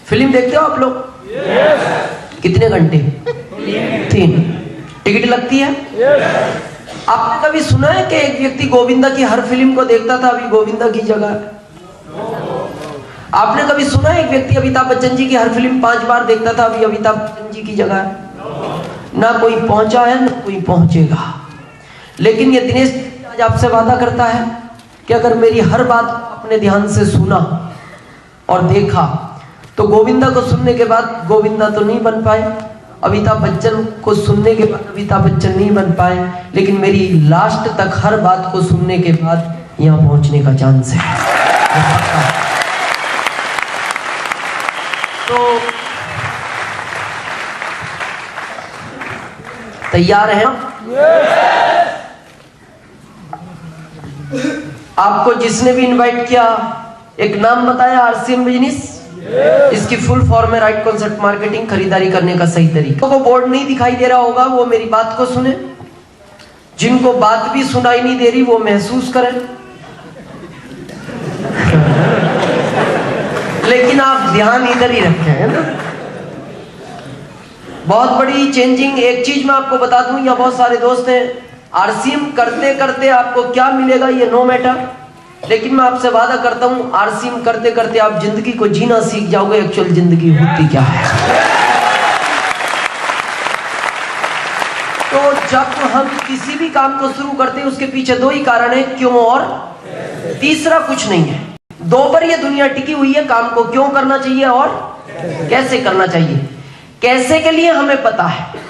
Film देखते हो आप लोग? कितने घंटे? 3। टिकट लगती है? आपने कभी सुना है कि एक व्यक्ति गोविंदा की हर फिल्म को देखता था अभी गोविंदा की जगह? आपने कभी सुना है एक व्यक्ति अमिताभ बच्चन जी की हर फिल्म 5 बार देखता था अभी अमिताभ बच्चन जी की जगह? ना कोई पहुंचा है ना कोई पहुंचेगा। लेकिन ये दिनेश आज आपसे वादा करता है कि अगर मेरी हर बात अपने ध्यान से सुना और देखा तो गोविंदा को सुनने के बाद गोविंदा तो नहीं बन पाए, अमिताभ बच्चन को सुनने के बाद अमिताभ बच्चन नहीं बन पाए, लेकिन मेरी लास्ट तक हर बात को सुनने के बाद यहाँ पहुंचने का चांस है। तो तैयार हैं? आपको जिसने भी इनवाइट किया एक नाम बताया, आरसीएम बिजनेस। इसकी फुल फॉर्म है राइट कॉन्सेप्ट मार्केटिंग, खरीदारी करने का सही तरीका। को बोर्ड नहीं दिखाई दे रहा होगा वो मेरी बात को सुने, जिनको बात भी सुनाई नहीं दे रही वो महसूस करें। लेकिन आप ध्यान इधर ही रखें, है ना? बहुत बड़ी चेंजिंग। एक चीज मैं आपको बता दूं, यहाँ बहुत सारे दोस्त हैं, आरसीएम करते करते आपको क्या मिलेगा ये नो मैटर, लेकिन मैं आपसे वादा करता हूं आरसीएम करते करते आप जिंदगी को जीना सीख जाओगे, एक्चुअल जिंदगी होती क्या है। तो जब हम किसी भी काम को शुरू करते हैं उसके पीछे 2 ही कारण है, क्यों और तीसरा कुछ नहीं है। 2 पर ये दुनिया टिकी हुई है, काम को क्यों करना चाहिए और कैसे करना चाहिए। कैसे के लिए हमें पता है।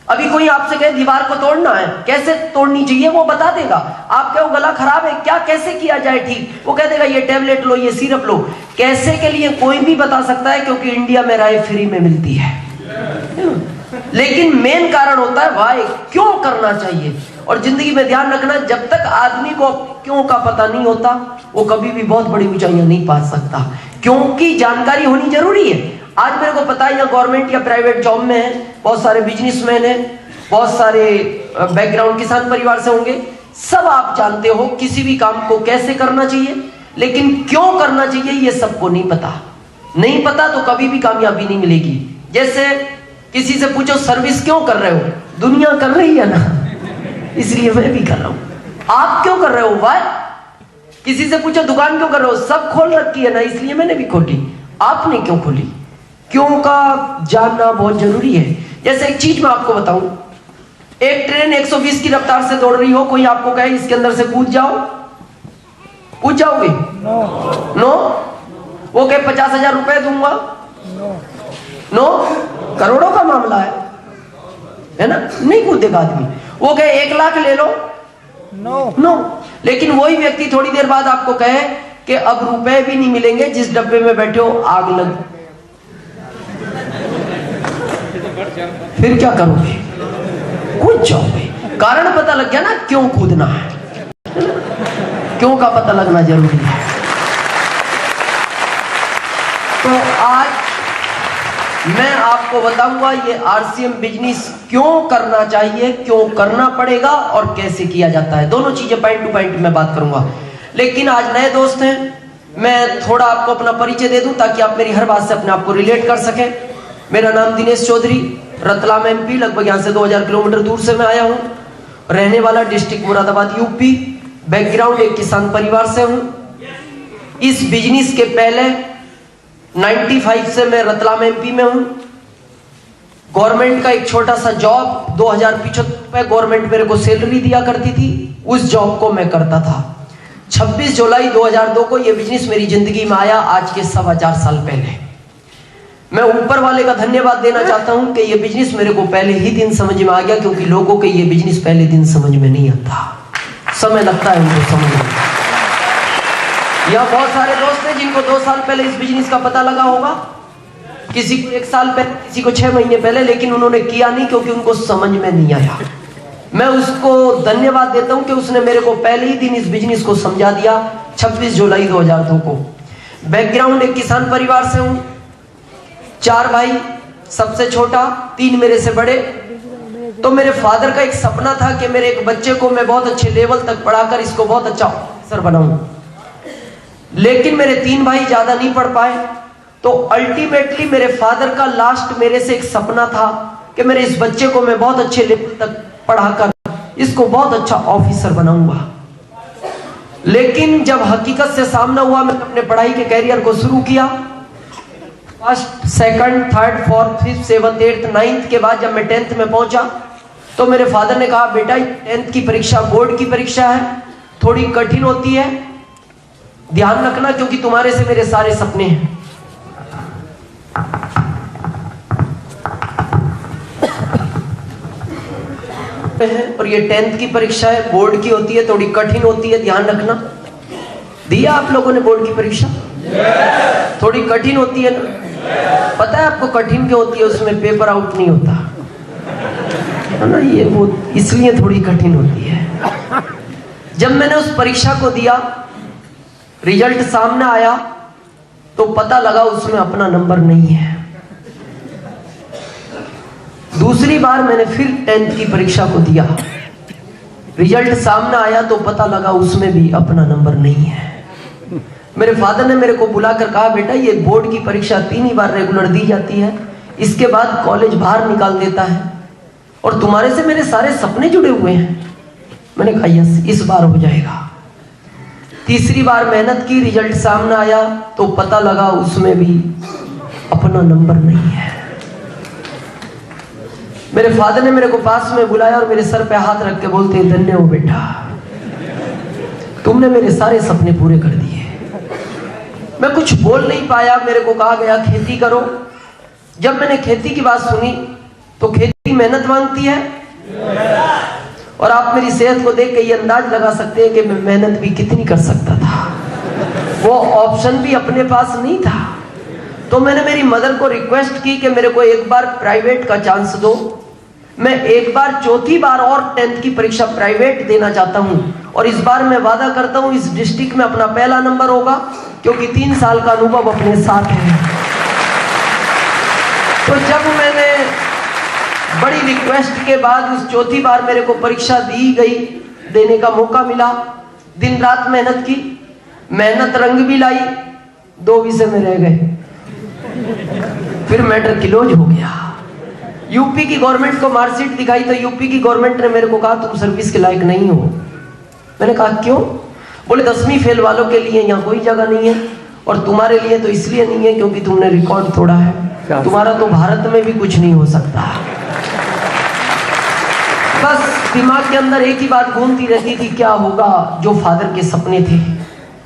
अभी कोई आपसे कहे दीवार को तोड़ना है, कैसे तोड़नी चाहिए वो बता देगा। आप कहो गला खराब है क्या, कैसे किया जाए ठीक, वो कह देगा ये टैबलेट लो, ये सिरप लो। कैसे के लिए कोई भी बता सकता है, क्योंकि इंडिया में राय फ्री में मिलती है। लेकिन मेन कारण होता है वाई, क्यों करना चाहिए। और जिंदगी में ध्यान रखना, जब तक आदमी को क्यों का पता नहीं होता वो कभी भी बहुत बड़ी ऊंचाइयां नहीं पा सकता, क्योंकि जानकारी होनी जरूरी है। आज मेरे को पता है, या गवर्नमेंट या प्राइवेट जॉब में है, बहुत सारे बिजनेसमैन हैं, बहुत सारे बैकग्राउंड किसान परिवार से होंगे, सब आप जानते हो किसी भी काम को कैसे करना चाहिए, लेकिन क्यों करना चाहिए ये सबको नहीं पता। नहीं पता तो कभी भी कामयाबी नहीं मिलेगी। जैसे किसी से पूछो सर्विस क्यों कर रहे हो, दुनिया कर रही है ना, इसलिए मैं भी कर रहा हूं। आप क्यों कर रहे हो, वाई। किसी से पूछो दुकान क्यों कर रहे हो, सब खोल रखी है ना, इसलिए मैंने भी खोली। आपने क्यों खोली, क्यों का जानना बहुत जरूरी है। जैसे एक चीज मैं आपको बताऊं, एक ट्रेन 120 की रफ्तार से दौड़ रही हो, कोई आपको कहे इसके अंदर से कूद जाओ, कूद जाओगे? नो। वो कहे 50,000 रुपए दूंगा, नो। करोड़ों का मामला है ना, नहीं कूदेगा आदमी। वो कहे 1 लाख ले लो, नो। लेकिन वही व्यक्ति थोड़ी देर बाद आपको कहे कि अब रुपए भी नहीं मिलेंगे, जिस डब्बे में बैठे हो आग लग, फिर क्या करोगे? कूद जाओगे। कारण पता लग गया ना क्यों कूदना है, क्यों का पता लगना जरूरी है। तो आज मैं आपको बताऊंगा ये आरसीएम बिजनेस क्यों करना चाहिए, क्यों करना पड़ेगा और कैसे किया जाता है। दोनों चीजें पॉइंट टू पॉइंट मैं बात करूंगा। लेकिन आज नए दोस्त हैं, मैं थोड़ा आपको अपना परिचय दे दूं ताकि आप मेरी हर बात से अपने आप को रिलेट कर सकें। मेरा नाम दिनेश चौधरी, रतलाम एमपी, लगभग यहाँ से 2000 किलोमीटर दूर से मैं आया हूँ। रहने वाला डिस्ट्रिक्ट मुरादाबाद यूपी, बैकग्राउंड एक किसान परिवार से हूँ। इस बिजनेस के पहले 95 से मैं रतलाम एमपी में हूँ। गवर्नमेंट का एक छोटा सा जॉब, 2075 रुपए गवर्नमेंट मेरे को सैलरी दिया करती थी, उस जॉब को मैं करता था। 26 जुलाई 2002 को यह बिजनेस मेरी जिंदगी में आया, आज के 4.25 साल पहले। मैं ऊपर वाले का धन्यवाद देना चाहता हूं कि ये बिजनेस मेरे को पहले ही दिन समझ में आ गया, क्योंकि लोगों के ये बिजनेस पहले दिन समझ में नहीं आता, समय लगता है उनको समझ में। यहाँ बहुत सारे दोस्त हैं जिनको 2 साल पहले इस बिजनेस का पता लगा होगा, किसी को 1 साल पहले, किसी को 6 महीने पहले, लेकिन उन्होंने किया नहीं क्योंकि उनको समझ में नहीं आया। मैं उसको धन्यवाद देता हूं कि उसने मेरे को पहले ही दिन इस बिजनेस को समझा दिया। 26 जुलाई 2002 को। बैकग्राउंड एक किसान परिवार से हूं, 4 भाई, सबसे छोटा, 3 मेरे से बड़े। तो मेरे फादर का एक सपना था कि मेरे एक बच्चे को मैं बहुत अच्छे लेवल तक पढ़ाकर इसको बहुत अच्छा ऑफिसर बनाऊं। लेकिन मेरे 3 भाई ज्यादा नहीं पढ़ पाए, तो अल्टीमेटली मेरे फादर का लास्ट मेरे से एक सपना था कि मेरे इस बच्चे को मैं बहुत अच्छे लेवल तक पढ़ाकर इसको बहुत अच्छा ऑफिसर बनाऊंगा। लेकिन जब हकीकत से सामना हुआ, मैंने अपने पढ़ाई के कैरियर को शुरू किया। First, second, third, fourth, fifth, seventh, eighth, ninth के बाद जब मैं 10th में पहुंचा तो मेरे फादर ने कहा, बेटा 10th की परीक्षा बोर्ड की परीक्षा है, थोड़ी कठिन होती है, ध्यान रखना, क्योंकि तुम्हारे से मेरे सारे सपने हैं। और ये 10th की परीक्षा है, बोर्ड की होती है, थोड़ी कठिन होती है, ध्यान रखना। दिया आप लोगों ने बोर्ड की परीक्षा? थोड़ी कठिन होती है ना? पता है आपको कठिन क्यों होती है? उसमें पेपर आउट नहीं होता है ना, ये वो इसलिए थोड़ी कठिन होती है। जब मैंने उस परीक्षा को दिया, रिजल्ट सामने आया तो पता लगा उसमें अपना नंबर नहीं है। दूसरी बार मैंने फिर 10th की परीक्षा को दिया, रिजल्ट सामने आया तो पता लगा उसमें भी अपना नंबर नहीं है। मेरे फादर ने मेरे को बुलाकर कहा, बेटा ये बोर्ड की परीक्षा 3 ही बार रेगुलर दी जाती है, इसके बाद कॉलेज बाहर निकाल देता है, और तुम्हारे से मेरे सारे सपने जुड़े हुए हैं। मैंने कहा यस, इस बार हो जाएगा। तीसरी बार मेहनत की, रिजल्ट सामने आया तो पता लगा उसमें भी अपना नंबर नहीं है। मेरे फादर ने मेरे को पास में बुलाया और मेरे सर पे हाथ रख के बोलते, धन्य हो बेटा, तुमने मेरे सारे सपने पूरे कर दिए। मैं कुछ बोल नहीं पाया। मेरे को कहा गया खेती करो। जब मैंने खेती की बात सुनी तो खेती मेहनत मांगती है, और आप मेरी सेहत को देख के ये अंदाज लगा सकते हैं कि मैं मेहनत भी कितनी कर सकता था। वो ऑप्शन भी अपने पास नहीं था। तो मैंने मेरी मदर को रिक्वेस्ट की कि मेरे को एक बार प्राइवेट का चांस दो, मैं एक बार, चौथी बार और 10th की परीक्षा प्राइवेट देना चाहता हूं, और इस बार मैं वादा करता हूं इस डिस्ट्रिक्ट में अपना पहला नंबर होगा, क्योंकि 3 साल का अनुभव अपने साथ है। तो जब मैंने बड़ी रिक्वेस्ट के बाद उस चौथी बार मेरे को परीक्षा दी गई, देने का मौका मिला, दिन रात मेहनत की, मेहनत रंग भी लाई, 2 विषय में रह गए, फिर मैटर क्लोज हो गया। यूपी की गवर्नमेंट को मार्कशीट दिखाई तो यूपी की गवर्नमेंट ने मेरे को कहा, तुम सर्विस के लायक नहीं हो। मैंने कहा क्यों? बोले 10वीं फेल वालों के लिए यहाँ कोई जगह नहीं है, और तुम्हारे लिए तो इसलिए नहीं है क्योंकि तुमने रिकॉर्ड तोड़ा है, तुम्हारा तो भारत में भी कुछ नहीं हो सकता। बस दिमाग के अंदर एक ही बात घूमती रहती थी, क्या होगा जो फादर के सपने थे,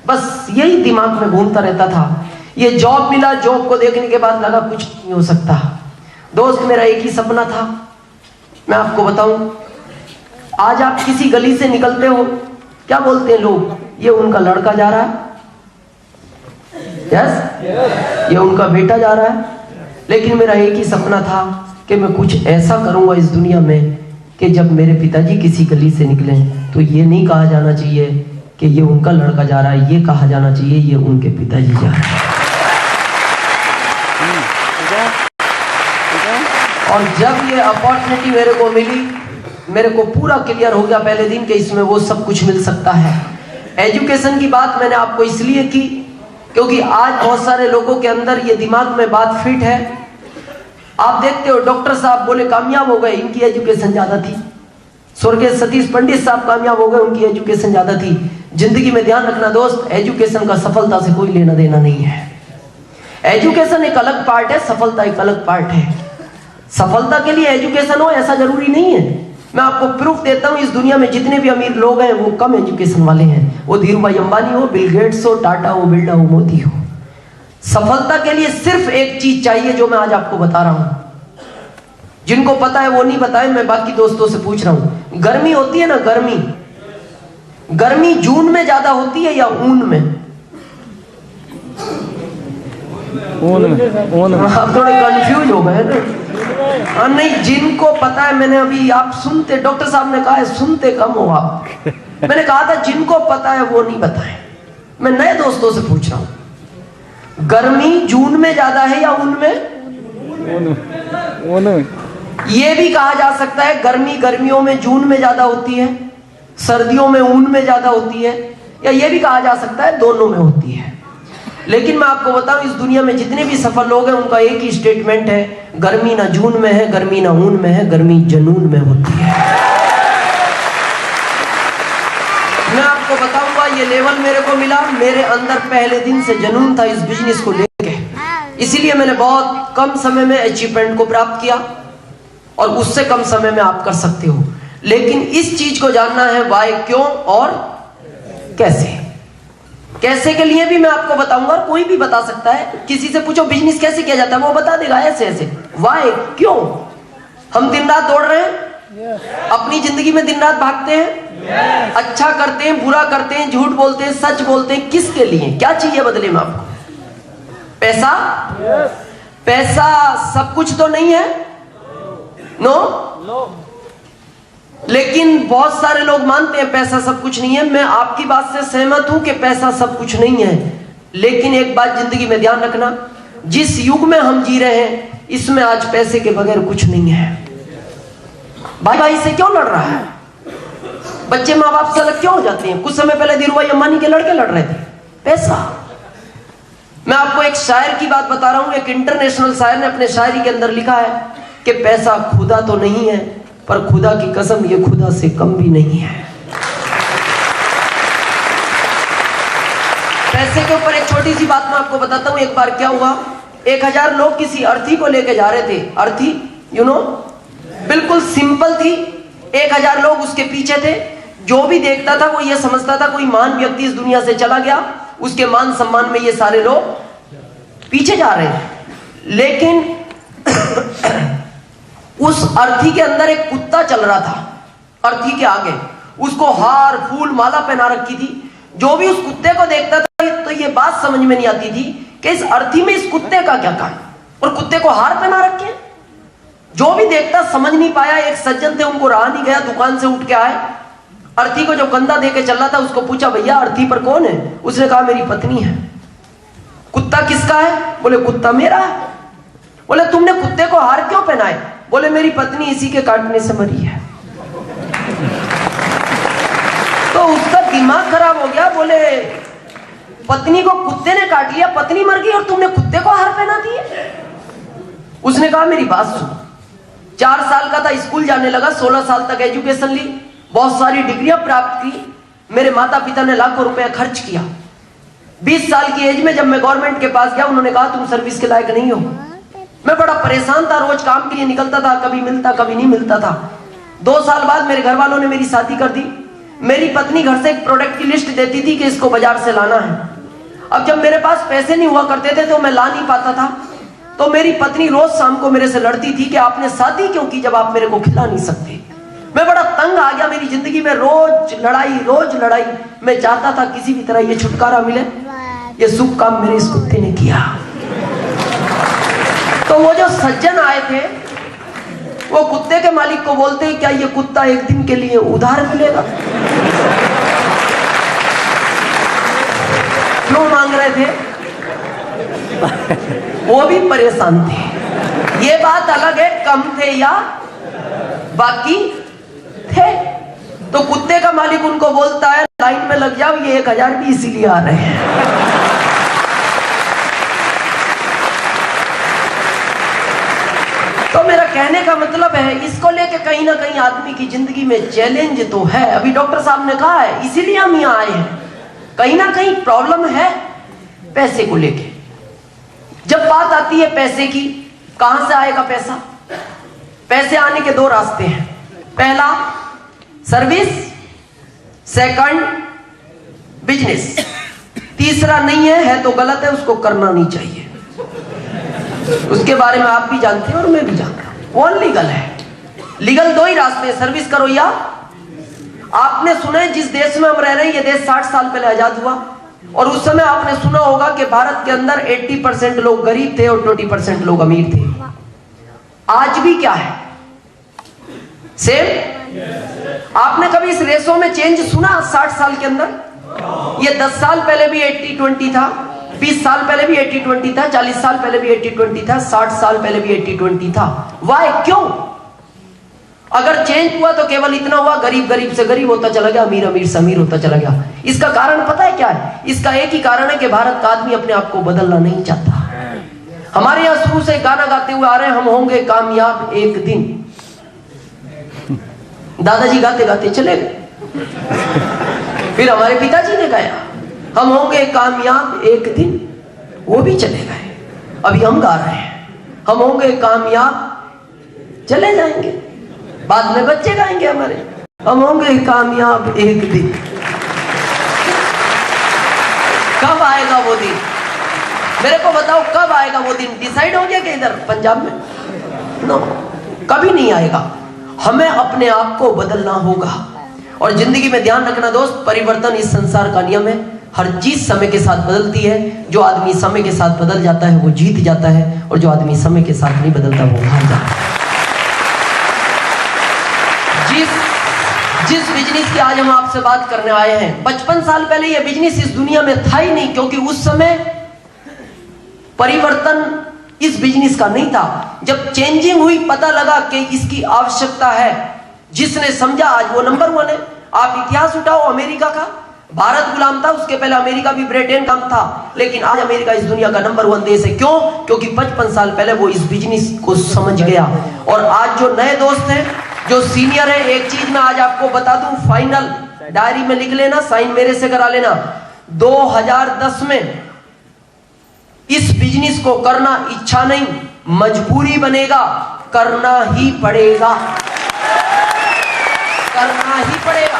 बस यही दिमाग में घूमता रहता था। ये जॉब मिला, जॉब को देखने के बाद लगा कुछ नहीं हो सकता। दोस्त, मेरा एक ही सपना था, मैं आपको बताऊं, आज आप किसी गली से निकलते हो, क्या बोलते हैं लोग? ये उनका लड़का जा रहा है, यस, ये उनका बेटा जा रहा है। लेकिन मेरा एक ही सपना था कि मैं कुछ ऐसा करूंगा इस दुनिया में कि जब मेरे पिताजी किसी गली से निकले तो ये नहीं कहा जाना चाहिए कि ये उनका लड़का जा रहा है, ये कहा जाना चाहिए ये उनके पिताजी जा रहे हैं। और जब ये अपॉर्चुनिटी मेरे को मिली, मेरे को पूरा क्लियर हो गया पहले दिन कि इसमें वो सब कुछ मिल सकता है। एजुकेशन की बात मैंने आपको इसलिए की क्योंकि आज बहुत सारे लोगों के अंदर ये दिमाग में बात फिट है। आप देखते हो डॉक्टर साहब बोले कामयाब हो गए, इनकी एजुकेशन ज्यादा थी। स्वर्गीय सतीश पंडित साहब कामयाब हो गए, उनकी एजुकेशन ज्यादा थी। जिंदगी में ध्यान रखना दोस्त, एजुकेशन का सफलता से कोई लेना देना नहीं है। एजुकेशन एक अलग पार्ट है, सफलता एक अलग पार्ट है। सफलता के लिए एजुकेशन हो ऐसा जरूरी नहीं है। मैं आपको प्रूफ देता हूं, इस दुनिया में जितने भी अमीर लोग हैं वो कम एजुकेशन वाले हैं। वो धीरू भाई अंबानी हो, बिल गेट्स हो, टाटा हो, बिरला हो, मोदी हो। सफलता के लिए सिर्फ एक चीज चाहिए जो मैं आज आपको बता रहा हूं। जिनको पता है वो नहीं बताए, मैं बाकी दोस्तों से पूछ रहा हूं। गर्मी होती है ना, गर्मी जून में ज्यादा होती है या ऊन में? ऊन। आप थोड़े कंफ्यूज हो गए ना। नहीं, जिनको पता है, मैंने अभी, आप सुनते, डॉक्टर साहब ने कहा है सुनते कम हो आप। मैंने कहा था जिनको पता है वो नहीं बताए। मैं नए दोस्तों से पूछ रहा हूं, गर्मी जून में ज्यादा है या ऊन में? ऊन। ये भी कहा जा सकता है गर्मी गर्मियों में जून में ज्यादा होती है, सर्दियों में ऊन में ज्यादा होती है, या ये भी कहा जा सकता है दोनों में होती है। लेकिन मैं आपको बताऊं, इस दुनिया में जितने भी सफल लोग हैं उनका एक ही स्टेटमेंट है, गर्मी ना जून में है, गर्मी ना ऊन में है, गर्मी जनून में होती है। मैं आपको बताऊंगा, ये लेवल मेरे को मिला, मेरे अंदर पहले दिन से जनून था इस बिजनेस को लेके, इसीलिए मैंने बहुत कम समय में अचीवमेंट को प्राप्त किया, और उससे कम समय में आप कर सकते हो। लेकिन इस चीज को जानना है, वाई, क्यों और कैसे। कैसे के लिए भी मैं आपको बताऊंगा, और कोई भी बता सकता है। किसी से पूछो बिजनेस कैसे किया जाता है, वो बता देगा ऐसे ऐसे। वाई, क्यों हम दिन रात दौड़ रहे हैं, अपनी जिंदगी में दिन रात भागते हैं, अच्छा करते हैं, बुरा करते हैं, झूठ बोलते हैं, सच बोलते हैं, किसके लिए, क्या चाहिए बदले में आपको? पैसा? पैसा सब कुछ तो नहीं है, नो। लेकिन बहुत सारे लोग मानते हैं पैसा सब कुछ नहीं है। मैं आपकी बात से सहमत हूं कि पैसा सब कुछ नहीं है, लेकिन एक बात जिंदगी में ध्यान रखना, जिस युग में हम जी रहे हैं इसमें आज पैसे के बगैर कुछ नहीं है। भाई भाई से क्यों लड़ रहा है, बच्चे माँ बाप से अलग क्यों हो जाते हैं? कुछ समय पहले धीरूभाई अंबानी के लड़के लड़ रहे थे, पैसा। मैं आपको एक शायर की बात बता रहा हूं, एक इंटरनेशनल शायर ने अपने शायरी के अंदर लिखा है कि पैसा खुदा तो नहीं है, पर खुदा की कसम ये खुदा से कम भी नहीं है। पैसे के ऊपर एक छोटी सी बात मैं आपको बताता हूं। एक बार क्या हुआ, 1000 लोग किसी अर्थी को लेके जा रहे थे। अर्थी बिल्कुल सिंपल थी। 1000 लोग उसके पीछे थे। जो भी देखता था वो ये समझता था कोई महान व्यक्ति इस दुनिया से चला गया, उसके मान सम्मान में ये सारे लोग पीछे जा रहे हैं। लेकिन उस अर्थी के अंदर एक कुत्ता चल रहा था। अर्थी के आगे उसको हार फूल माला पहना रखी थी। जो भी उस कुत्ते को देखता था तो ये बात समझ में नहीं आती थी कि इस अर्थी में इस कुत्ते का क्या काम, और कुत्ते को हार पहना रखे। जो भी देखता समझ नहीं पाया। एक सज्जन थे, उनको रहा नहीं गया, दुकान से उठ के आए, अर्थी को जो कंधा दे के चल रहा था उसको पूछा, भैया अर्थी पर कौन है? उसने कहा मेरी पत्नी है। कुत्ता किसका है? बोले कुत्ता मेरा है। बोले तुमने कुत्ते को हार क्यों पहनाए? बोले मेरी पत्नी इसी के काटने से मरी है। तो उसका दिमाग खराब हो गया। बोले पत्नी को कुत्ते ने काट लिया, पत्नी मर गई और तुमने कुत्ते को हार पहना दिए? उसने कहा मेरी बात सुन। 4 साल का था, स्कूल जाने लगा, 16 साल तक एजुकेशन ली, बहुत सारी डिग्रियां प्राप्त की। मेरे माता पिता ने लाखों रुपया खर्च किया। 20 साल की एज में जब मैं गवर्नमेंट के पास गया, उन्होंने कहा तुम सर्विस के लायक नहीं हो। मैं बड़ा परेशान था, रोज काम के लिए निकलता था, कभी मिलता कभी नहीं मिलता था। 2 साल बाद मेरे घर वालों ने मेरी शादी कर दी। मेरी पत्नी घर से एक प्रोडक्ट की लिस्ट देती थी कि इसको बाजार से लाना है। अब जब मेरे पास पैसे नहीं हुआ करते थे तो मैं ला नहीं पाता था, तो मेरी पत्नी रोज शाम को मेरे से लड़ती थी कि आपने शादी क्यों की जब आप मेरे को खिला नहीं सकते। मैं बड़ा तंग आ गया, मेरी जिंदगी में रोज लड़ाई। मैं चाहता था किसी भी तरह ये छुटकारा मिले। ये शुभ काम मेरे इस कुत्ते ने किया। तो वो जो सज्जन आए थे वो कुत्ते के मालिक को बोलते हैं, क्या ये कुत्ता एक दिन के लिए उधार मिलेगा? क्यों मांग रहे थे? वो भी परेशान थे। ये बात अलग है, कम थे या बाकी थे। तो कुत्ते का मालिक उनको बोलता है लाइन में लग जाओ, ये 1000 भी इसीलिए आ रहे हैं। तो मेरा कहने का मतलब है, इसको लेके कहीं ना कहीं आदमी की जिंदगी में चैलेंज तो है। अभी डॉक्टर साहब ने कहा है, इसीलिए हम यहाँ आए हैं। कहीं ना कहीं प्रॉब्लम है पैसे को लेके। जब बात आती है पैसे की, कहां से आएगा पैसा? पैसे आने के 2 रास्ते हैं। पहला सर्विस, सेकंड बिजनेस। तीसरा नहीं है तो गलत है, उसको करना नहीं चाहिए। उसके बारे में आप भी जानते हैं और मैं भी जानता हूं। वो लीगल है। लीगल 2 ही रास्ते हैं, सर्विस करो या। आपने सुना है जिस देश में हम रह रहे हैं, ये देश 60 साल पहले आजाद हुआ, और उस समय आपने सुना होगा कि भारत के अंदर 80% लोग गरीब थे और 20% लोग अमीर थे। आज भी क्या है? सेम। आपने कभी इस रेशो में चेंज सुना 60 साल के अंदर? ये 10 साल पहले भी 80-20 था, 20 साल पहले भी 80-20 था, 40 साल पहले भी 80-20 था, 60 साल पहले भी 80-20 था। वाई? क्यों? अगर चेंज हुआ तो केवल इतना हुआ, गरीब गरीब से गरीब होता चला गया, अमीर अमीर से अमीर होता चला गया। इसका कारण पता है क्या है? इसका एक ही कारण है कि भारत का आदमी अपने आप को बदलना नहीं चाहता। हमारे यहां शुरू से गाना गाते हुए आ रहे हैं, हम होंगे कामयाब एक दिन। दादाजी गाते गाते चले गए, फिर हमारे पिताजी ने गाया, हम होंगे कामयाब एक दिन, वो भी चले गए। अभी हम गा रहे हैं, हम होंगे कामयाब, चले जाएंगे, बाद में बच्चे गाएंगे हमारे, हम होंगे कामयाब एक दिन। कब आएगा वो दिन? मेरे को बताओ कब आएगा वो दिन? डिसाइड हो गया कि इधर पंजाब में? नो, कभी नहीं आएगा। हमें अपने आप को बदलना होगा। और जिंदगी में ध्यान रखना दोस्त, परिवर्तन इस संसार का नियम है। हर चीज समय के साथ बदलती है। जो आदमी समय के साथ बदल जाता है वो जीत जाता है, और जो आदमी समय के साथ नहीं बदलता वो हार जाता है। जिस बिजनेस की आज हम आपसे बात करने आए हैं, 55 साल पहले यह बिजनेस इस दुनिया में था ही नहीं, क्योंकि उस समय परिवर्तन इस बिजनेस का नहीं था। जब चेंजिंग हुई, पता लगा कि इसकी आवश्यकता है, जिसने समझा आज वो नंबर 1 है। आप इतिहास उठाओ अमेरिका का, भारत गुलाम था, उसके पहले अमेरिका भी ब्रिटेन का था, लेकिन आज अमेरिका इस दुनिया का नंबर 1 देश है। क्यों? क्योंकि 55 साल पहले वो इस बिजनेस को समझ गया। और आज जो नए दोस्त हैं, जो सीनियर है, एक चीज मैं आज आपको बता दूं, फाइनल डायरी में लिख लेना, साइन मेरे से करा लेना। 2010 में इस बिजनेस को करना इच्छा नहीं, मजबूरी बनेगा, करना ही पड़ेगा, करना ही पड़ेगा।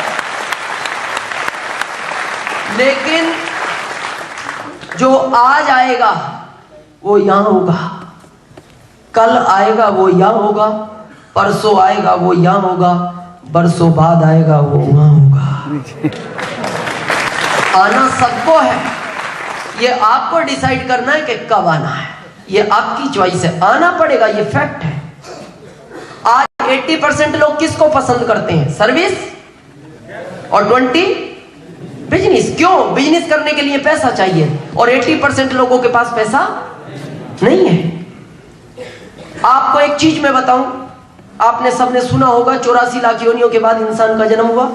लेकिन जो आज आएगा वो यहां होगा, कल आएगा वो यहां होगा, परसों आएगा वो यहां होगा, बरसों बाद आएगा वो वहां होगा। आना सबको है, ये आपको डिसाइड करना है कि कब आना है, ये आपकी चॉइस है। आना पड़ेगा, ये फैक्ट है। आज 80% लोग किसको पसंद करते हैं? सर्विस, और 20 बिजनेस। क्यों? बिजनेस करने के लिए पैसा चाहिए, और 80% लोगों के पास पैसा नहीं है। आपको एक चीज मैं बताऊं, आपने सबने सुना होगा 84 लाख योनियों के बाद इंसान का जन्म हुआ।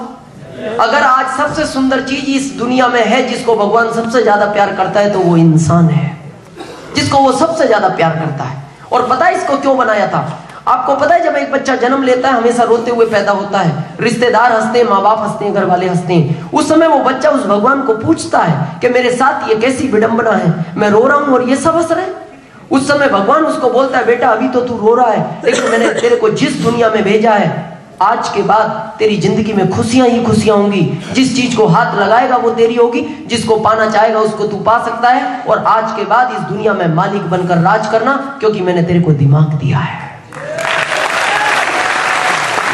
अगर आज सबसे सुंदर चीज इस दुनिया में है जिसको भगवान सबसे ज्यादा प्यार करता है, तो वो इंसान है, जिसको वो सबसे ज्यादा प्यार करता है। और पता है इसको क्यों बनाया था? आपको पता है, जब एक बच्चा जन्म लेता है हमेशा रोते हुए पैदा होता है, रिश्तेदार हंसते हैं, माँ बाप हंसते हैं, घर वाले हंसते हैं। उस समय वो बच्चा उस भगवान को पूछता है कि मेरे साथ ये कैसी विडंबना है, मैं रो रहा हूं और ये सब हंस रहे हैं। उस समय भगवान उसको बोलता है, बेटा अभी तो तू रो रहा है, लेकिन मैंने तेरे को जिस दुनिया में भेजा है, आज के बाद तेरी जिंदगी में खुशियां ही खुशियां होंगी। जिस चीज को हाथ लगाएगा वो तेरी होगी, जिसको पाना चाहेगा उसको तू पा सकता है। और आज के बाद इस दुनिया में मालिक बनकर राज करना, क्योंकि मैंने तेरे को दिमाग दिया है।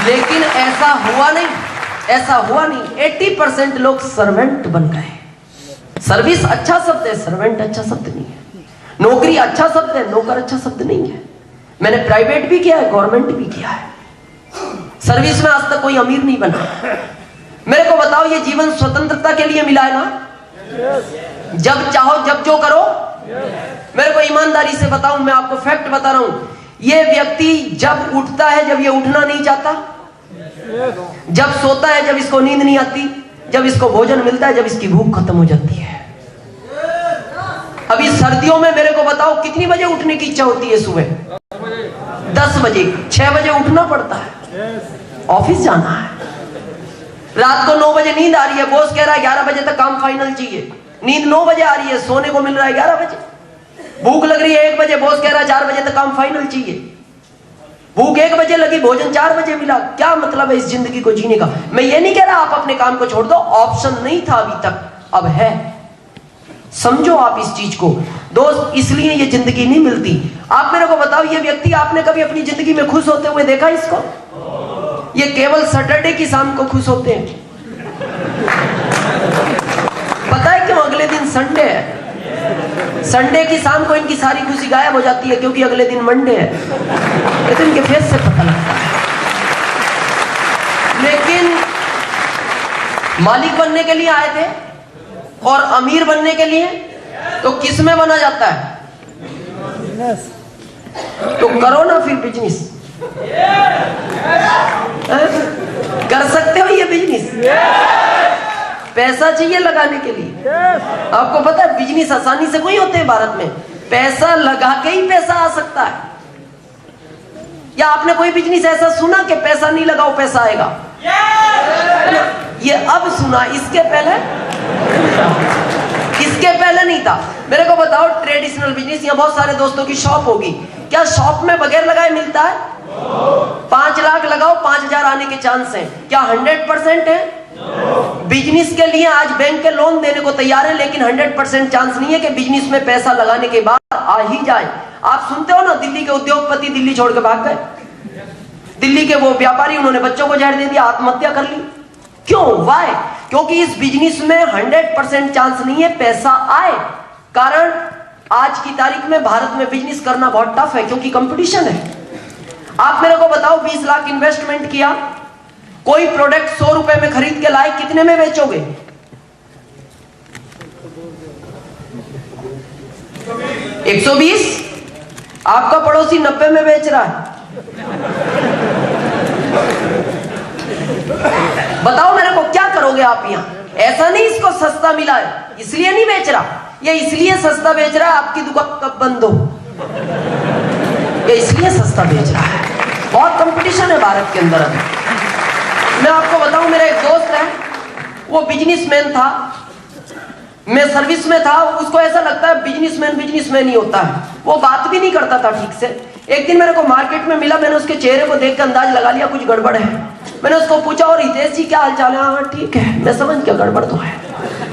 लेकिन ऐसा हुआ नहीं, ऐसा हुआ नहीं। 80% लोग सर्वेंट बन गए। सर्विस अच्छा शब्द है, सर्वेंट अच्छा शब्द नहीं है। नौकरी अच्छा शब्द है, नौकर अच्छा शब्द नहीं है। मैंने प्राइवेट भी किया है, गवर्नमेंट भी किया है। सर्विस में आज तक कोई अमीर नहीं बना। मेरे को बताओ, ये जीवन स्वतंत्रता के लिए मिला है ना? जब चाहो जब जो करो। मेरे को ईमानदारी से बताऊं, मैं आपको फैक्ट बता रहा हूं, ये व्यक्ति जब उठता है जब ये उठना नहीं चाहता, जब सोता है जब इसको नींद नहीं आती, जब इसको भोजन मिलता है जब इसकी भूख खत्म हो जाती है। अभी सर्दियों में मेरे को बताओ कितनी बजे उठने की इच्छा होती है? सुबह 10 बजे, 6 बजे उठना पड़ता है, ऑफिस जाना है। रात को 9 बजे नींद आ रही है, बॉस कह रहा है 11 बजे तक काम फाइनल चाहिए। नींद 9 बजे आ रही है, सोने को मिल रहा है 11 बजे। भूख लग रही है 1 बजे, बॉस कह रहा है 4 बजे तक काम फाइनल चाहिए। भूख 1 बजे लगी, भोजन 4 बजे मिला। क्या मतलब है इस जिंदगी को जीने का? मैं ये नहीं कह रहा आप अपने काम को छोड़ दो, ऑप्शन नहीं था अभी तक, अब है। समझो आप इस चीज को दोस्त, इसलिए ये जिंदगी नहीं मिलती। आप मेरे को बताओ, ये व्यक्ति आपने कभी अपनी जिंदगी में खुश होते हुए देखा इसको? ये केवल सैटरडे की शाम को खुश होते हैं। पता है क्यों? अगले दिन संडे है। संडे की शाम को इनकी सारी खुशी गायब हो जाती है, क्योंकि अगले दिन मंडे है। ये तो इनके फेस से पता लगता है। लेकिन मालिक बनने के लिए आए थे और अमीर बनने के लिए, तो किस में बना जाता है? तो करो ना फिर बिजनेस। कर सकते हो ये बिजनेस? पैसा चाहिए लगाने के लिए। आपको पता है बिजनेस आसानी से कोई होते हैं भारत में, पैसा लगा के ही पैसा आ सकता है। या आपने कोई बिजनेस ऐसा सुना कि पैसा नहीं लगाओ पैसा आएगा? ये अब सुना, इसके पहले नहीं था। मेरे को बताओ ट्रेडिशनल बिजनेस, यहाँ बहुत सारे दोस्तों की शॉप होगी, क्या शॉप में बगैर लगाए मिलता है? 5 लाख लगाओ 5,000 आने के चांस हैं, क्या 100% है? बिजनेस के लिए आज बैंक के लोन देने को तैयार है, लेकिन 100% चांस नहीं है कि बिजनेस में पैसा लगाने के बाद आ ही जाए। आप सुनते हो ना, दिल्ली के उद्योगपति दिल्ली छोड़ के भाग गए, दिल्ली के वो व्यापारी, उन्होंने बच्चों को जहर दे दिया, आत्महत्या कर ली। क्यों? वाई? क्योंकि इस बिजनेस में 100% चांस नहीं है पैसा आए। कारण आज की तारीख में भारत में बिजनेस करना बहुत टफ है, क्योंकि कंपटीशन है। आप मेरे को बताओ 20 लाख इन्वेस्टमेंट किया, कोई प्रोडक्ट 100 रुपए में खरीद के लाए, कितने में बेचोगे? 120। आपका पड़ोसी 90 में बेच रहा है। बताओ मेरे को क्या करोगे आप यहाँ? ऐसा नहीं इसको सस्ता मिला है इसलिए नहीं बेच रहा, ये इसलिए सस्ता बेच रहा है आपकी दुकान कब बंद हो, ये इसलिए सस्ता बेच रहा है। बहुत कंपटीशन है भारत के अंदर। मैं आपको बताऊं, मेरा एक दोस्त है, वो बिजनेसमैन था, मैं सर्विस में था, उसको ऐसा लगता है बिजनेसमैन ही होता है, वो बात भी नहीं करता था ठीक से। एक दिन मेरे को मार्केट में मिला, मैंने उसके चेहरे को देख कर अंदाज लगा लिया कुछ गड़बड़ है। मैंने उसको पूछा, और हितेश जी क्या हालचाल है? हाँ ठीक है। मैं समझ गया गड़बड़ तो है।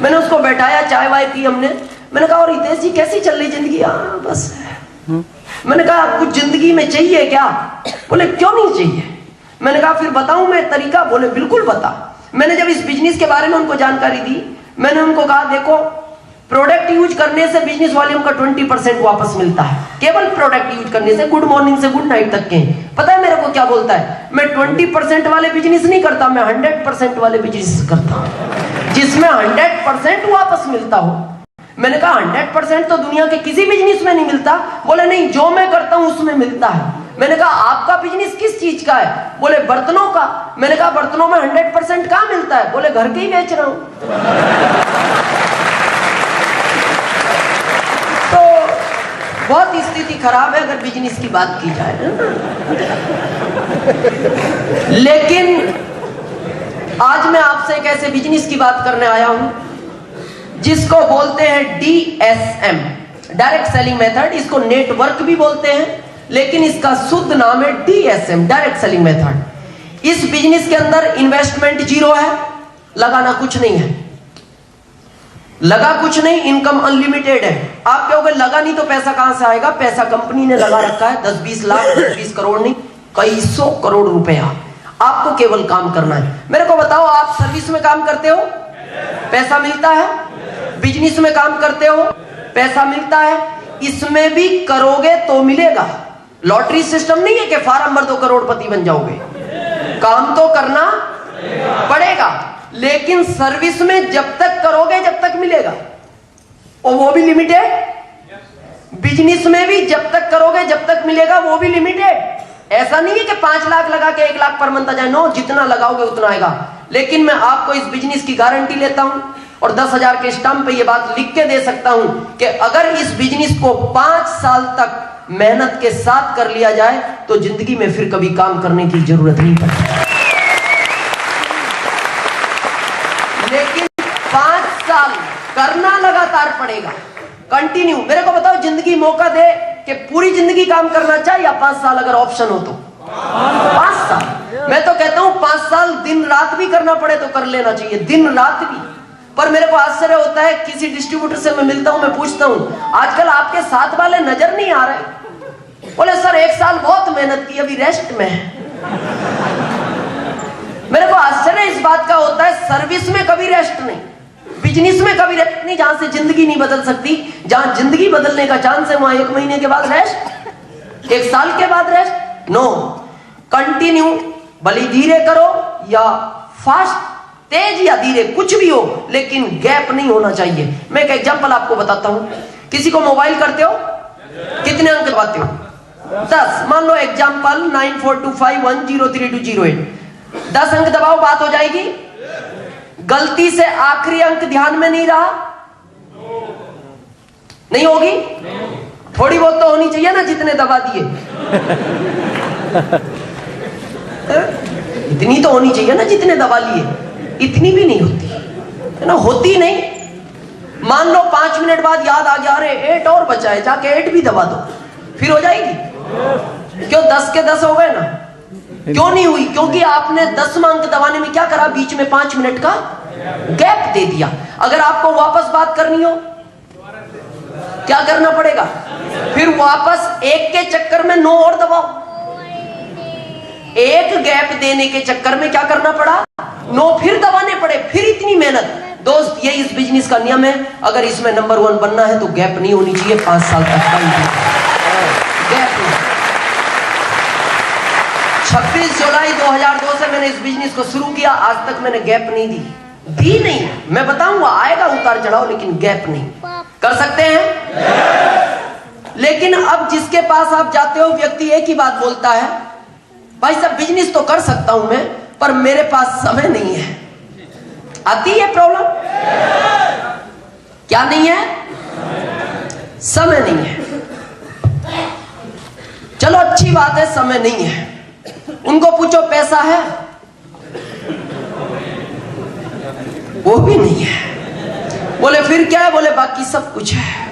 मैंने उसको बैठाया, चाय वाय पी हमने। मैंने कहा, और हितेश जी कैसी चल रही जिंदगी? हाँ बस। मैंने कहा कुछ जिंदगी में चाहिए क्या? बोले क्यों नहीं चाहिए? मैंने कहा फिर बताऊं मैं तरीका? बोले बिल्कुल बता। मैंने जब इस बिजनेस के बारे में उनको जानकारी दी, मैंने उनको कहा देखो, प्रोडक्ट यूज करने से बिजनेस वॉल्यूम का 20% वापस मिलता है, केवल प्रोडक्ट यूज करने से, गुड मॉर्निंग से गुड नाइट तक के। पता है मेरे को क्या बोलता है? मैं 20% वाले बिजनेस नहीं करता, मैं 100% वाले बिजनेस करता हूं जिसमें 100% वापस मिलता हो। मैंने कहा 100% तो दुनिया के किसी बिजनेस में नहीं मिलता। बोले नहीं, जो मैं करता हूं उसमें मिलता है। मैंने कहा आपका बिजनेस किस चीज का है? बोले बर्तनों का। मैंने कहा बर्तनों में 100% कहां मिलता है? बोले घर के ही बेच रहा हूं। तो बहुत स्थिति खराब है अगर बिजनेस की बात की जाए। लेकिन आज मैं आपसे एक ऐसे बिजनेस की बात करने आया हूं जिसको बोलते हैं DSM, डायरेक्ट सेलिंग मेथड। इसको नेटवर्क भी बोलते हैं, लेकिन इसका शुद्ध नाम है DSM, डायरेक्ट सेलिंग मेथड। इस बिजनेस के अंदर इन्वेस्टमेंट 0 है, लगाना कुछ नहीं है, लगा कुछ नहीं, इनकम अनलिमिटेड है। आप कहोगे लगा नहीं तो पैसा कहां से आएगा? पैसा कंपनी ने लगा रखा है, 10-20 लाख, 10-20 करोड़ नहीं, कई 100 करोड़ रुपया। आपको केवल काम करना है। मेरे को बताओ, आप सर्विस में काम करते हो, पैसा मिलता है? बिजनेस में काम करते हो, पैसा मिलता है? इसमें भी करोगे तो मिलेगा। लॉटरी सिस्टम नहीं है कि फार्म भर दो करोड़पति बन जाओगे। काम तो करना पड़ेगा, लेकिन सर्विस में जब तक करोगे जब तक मिलेगा, और वो भी लिमिटेड। बिजनेस में भी जब तक करोगे जब तक मिलेगा, वो भी लिमिटेड। ऐसा नहीं है कि 5 लाख लगा के 1 लाख पर मंथ आ जाए। नो, जितना लगाओगे उतना आएगा। लेकिन मैं आपको इस बिजनेस की गारंटी लेता हूं और 10,000 के स्टाम्प पे ये बात लिख के दे सकता हूं कि अगर इस बिजनेस को 5 साल तक मेहनत के साथ कर लिया जाए तो जिंदगी में फिर कभी काम करने की जरूरत नहीं पड़ती। लेकिन 5 साल करना लगातार पड़ेगा, कंटिन्यू। मेरे को बताओ, जिंदगी मौका दे कि पूरी जिंदगी काम करना चाहिए या 5 साल अगर ऑप्शन हो तो? 5 साल। मैं तो कहता हूं 5 साल दिन रात भी करना पड़े तो कर लेना चाहिए, दिन रात भी। पर मेरे को आश्चर्य होता है, किसी डिस्ट्रीब्यूटर से मैं मिलता हूं, मैं पूछता हूं आजकल आपके साथ वाले नजर नहीं आ रहे? बोले सर 1 साल बहुत मेहनत की, अभी रेस्ट में है। मेरे को आश्चर्य इस बात का होता है, सर्विस में कभी रेस्ट नहीं, बिजनेस में कभी रेस्ट नहीं। जहां से जिंदगी नहीं बदल सकती, जहां जिंदगी बदलने का चांस है, वहां 1 महीने के बाद रेस्ट, 1 साल के बाद रेस्ट। नो, कंटिन्यू, भले धीरे करो या फास्ट, तेज या धीरे, कुछ भी हो, लेकिन गैप नहीं होना चाहिए। मैं एक एग्जांपल आपको बताता हूं। किसी को मोबाइल करते हो, कितने अंक दबाते हो? 10। मान लो एग्जाम्पल 9425103208, 10 अंक दबाओ, बात हो जाएगी। गलती से आखिरी अंक ध्यान में नहीं रहा, नहीं होगी? थोड़ी बहुत तो होनी चाहिए ना, जितने दबा दिए इतनी तो होनी चाहिए ना, जितने दबा लिए। इतनी भी नहीं होती है ना, होती नहीं। मान लो 5 मिनट बाद याद आ गया, अरे 8 और बचा है, जाके 8 भी दबा दो, फिर हो जाएगी। क्यों? 10 के 10 हो गए ना। क्यों नहीं हुई? क्योंकि आपने 10वां अंक दबाने में क्या करा, बीच में 5 मिनट का गैप दे दिया। अगर आपको वापस बात करनी हो क्या करना पड़ेगा? फिर वापस 1 के चक्कर में 9 और दबाओ। 1 गैप देने के चक्कर में क्या करना पड़ा, 9 फिर दबाने पड़े, फिर इतनी मेहनत। दोस्त, ये इस बिजनेस का नियम है। अगर इसमें नंबर 1 बनना है तो गैप नहीं होनी चाहिए 5 साल तक। गैप 26 जुलाई 2002 से मैंने इस बिजनेस को शुरू किया, आज तक मैंने गैप नहीं दी नहीं। मैं बताऊंगा, आएगा उतार चढ़ाव, लेकिन गैप नहीं। कर सकते हैं? लेकिन अब जिसके पास आप जाते हो, व्यक्ति एक ही बात बोलता है, भाई साहब बिजनेस तो कर सकता हूं मैं, पर मेरे पास समय नहीं है। आती है प्रॉब्लम? क्या नहीं है? समय नहीं है। चलो अच्छी बात है, समय नहीं है। उनको पूछो पैसा है, वो भी नहीं है। बोले फिर क्या है? बोले बाकी सब कुछ है।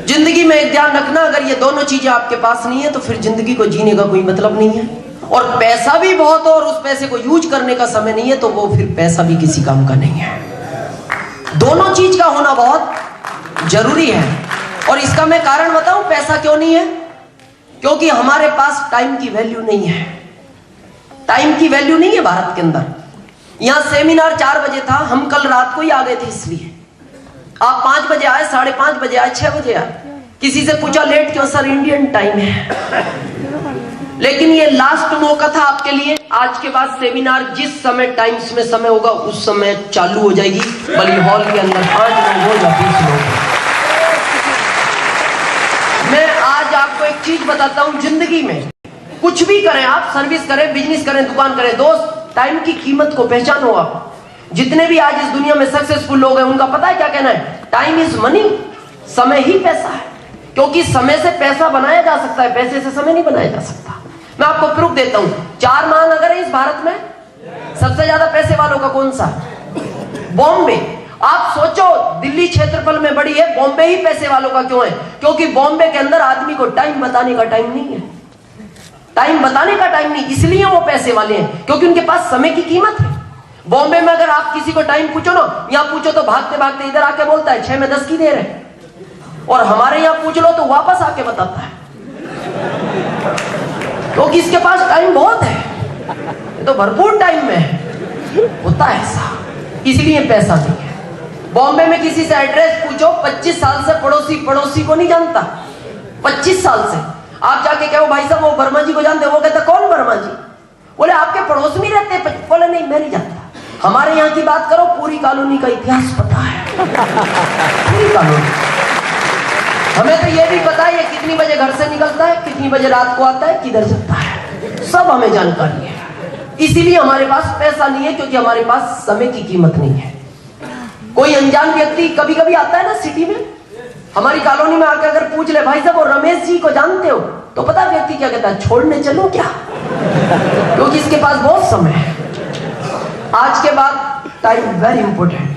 जिंदगी में एक ध्यान रखना, अगर ये दोनों चीजें आपके पास नहीं है तो फिर जिंदगी को जीने का कोई मतलब नहीं है। और पैसा भी बहुत हो और उस पैसे को यूज करने का समय नहीं है तो वो फिर पैसा भी किसी काम का नहीं है। दोनों चीज का होना बहुत जरूरी है। और इसका मैं कारण बताऊं, पैसा क्यों नहीं है? क्योंकि हमारे पास टाइम की वैल्यू नहीं है। टाइम की वैल्यू नहीं है भारत के अंदर। यहां सेमिनार 4 बजे था, हम कल रात को ही आ गए थे, इसलिए आप 5 बजे आए, 5:30 बजे आए, 6 बजे आए। किसी से पूछा लेट क्यों? सर इंडियन टाइम है। लेकिन ये लास्ट मौका था आपके लिए। आज के बाद सेमिनार जिस समय टाइम्स में समय होगा उस समय चालू हो जाएगी, भले हॉल के अंदर 5 लोग हो या 20 लोग। मैं आज आपको एक चीज बताता हूं, जिंदगी में कुछ भी करें आप, सर्विस करें, बिजनेस करें, दुकान करें, दोस्त टाइम की कीमत को पहचानो आप। जितने भी आज इस दुनिया में सक्सेसफुल लोग हैं उनका पता है क्या कहना है? टाइम इज मनी, समय ही पैसा है। क्योंकि समय से पैसा बनाया जा सकता है, पैसे से समय नहीं बनाया जा सकता। मैं आपको प्रूफ देता हूं, 4 महानगर है इस भारत में, सबसे ज्यादा पैसे वालों का कौन सा? बॉम्बे। आप सोचो, दिल्ली क्षेत्रफल में बड़ी है, बॉम्बे ही पैसे वालों का क्यों है? क्योंकि बॉम्बे के अंदर आदमी को टाइम बताने का टाइम नहीं है। टाइम बताने का टाइम नहीं, इसलिए वो पैसे वाले हैं, क्योंकि उनके पास समय की कीमत है। बॉम्बे में अगर आप किसी को टाइम पूछो ना, यहां पूछो तो भागते भागते इधर आके बोलता है 6 में 10 की देर है, और हमारे यहां पूछ लो तो वापस आके बताता है, क्योंकि इसके पास टाइम बहुत है, तो भरपूर टाइम में है। होता है ऐसा, इसलिए पैसा नहीं है। बॉम्बे में किसी से एड्रेस पूछो, 25 साल से पड़ोसी को नहीं जानता। 25 साल से आप जाके कहो भाई साहब वो वर्मा जी को जानते हो? वो कहता कौन वर्मा जी? बोले आपके पड़ोस में रहते हैं। बोले नहीं मैं नहीं जानता। हमारे यहाँ की बात करो, पूरी कॉलोनी का इतिहास पता है। पूरी कॉलोनी। हमें तो ये भी पता है ये कितनी बजे घर से निकलता है, कितनी बजे रात को आता है, किधर जाता है, सब हमें जानकारी है। इसीलिए हमारे पास पैसा नहीं है, क्योंकि हमारे पास समय की कीमत नहीं है। कोई अनजान व्यक्ति कभी कभी आता है ना सिटी में, हमारी कॉलोनी में आकर अगर पूछ ले भाई साहब वो रमेश जी को जानते हो, तो पता व्यक्ति क्या कहता है? छोड़ने चलो क्या? क्योंकि इसके पास बहुत समय है। आज के बाद टाइम वेरी इंपॉर्टेंट।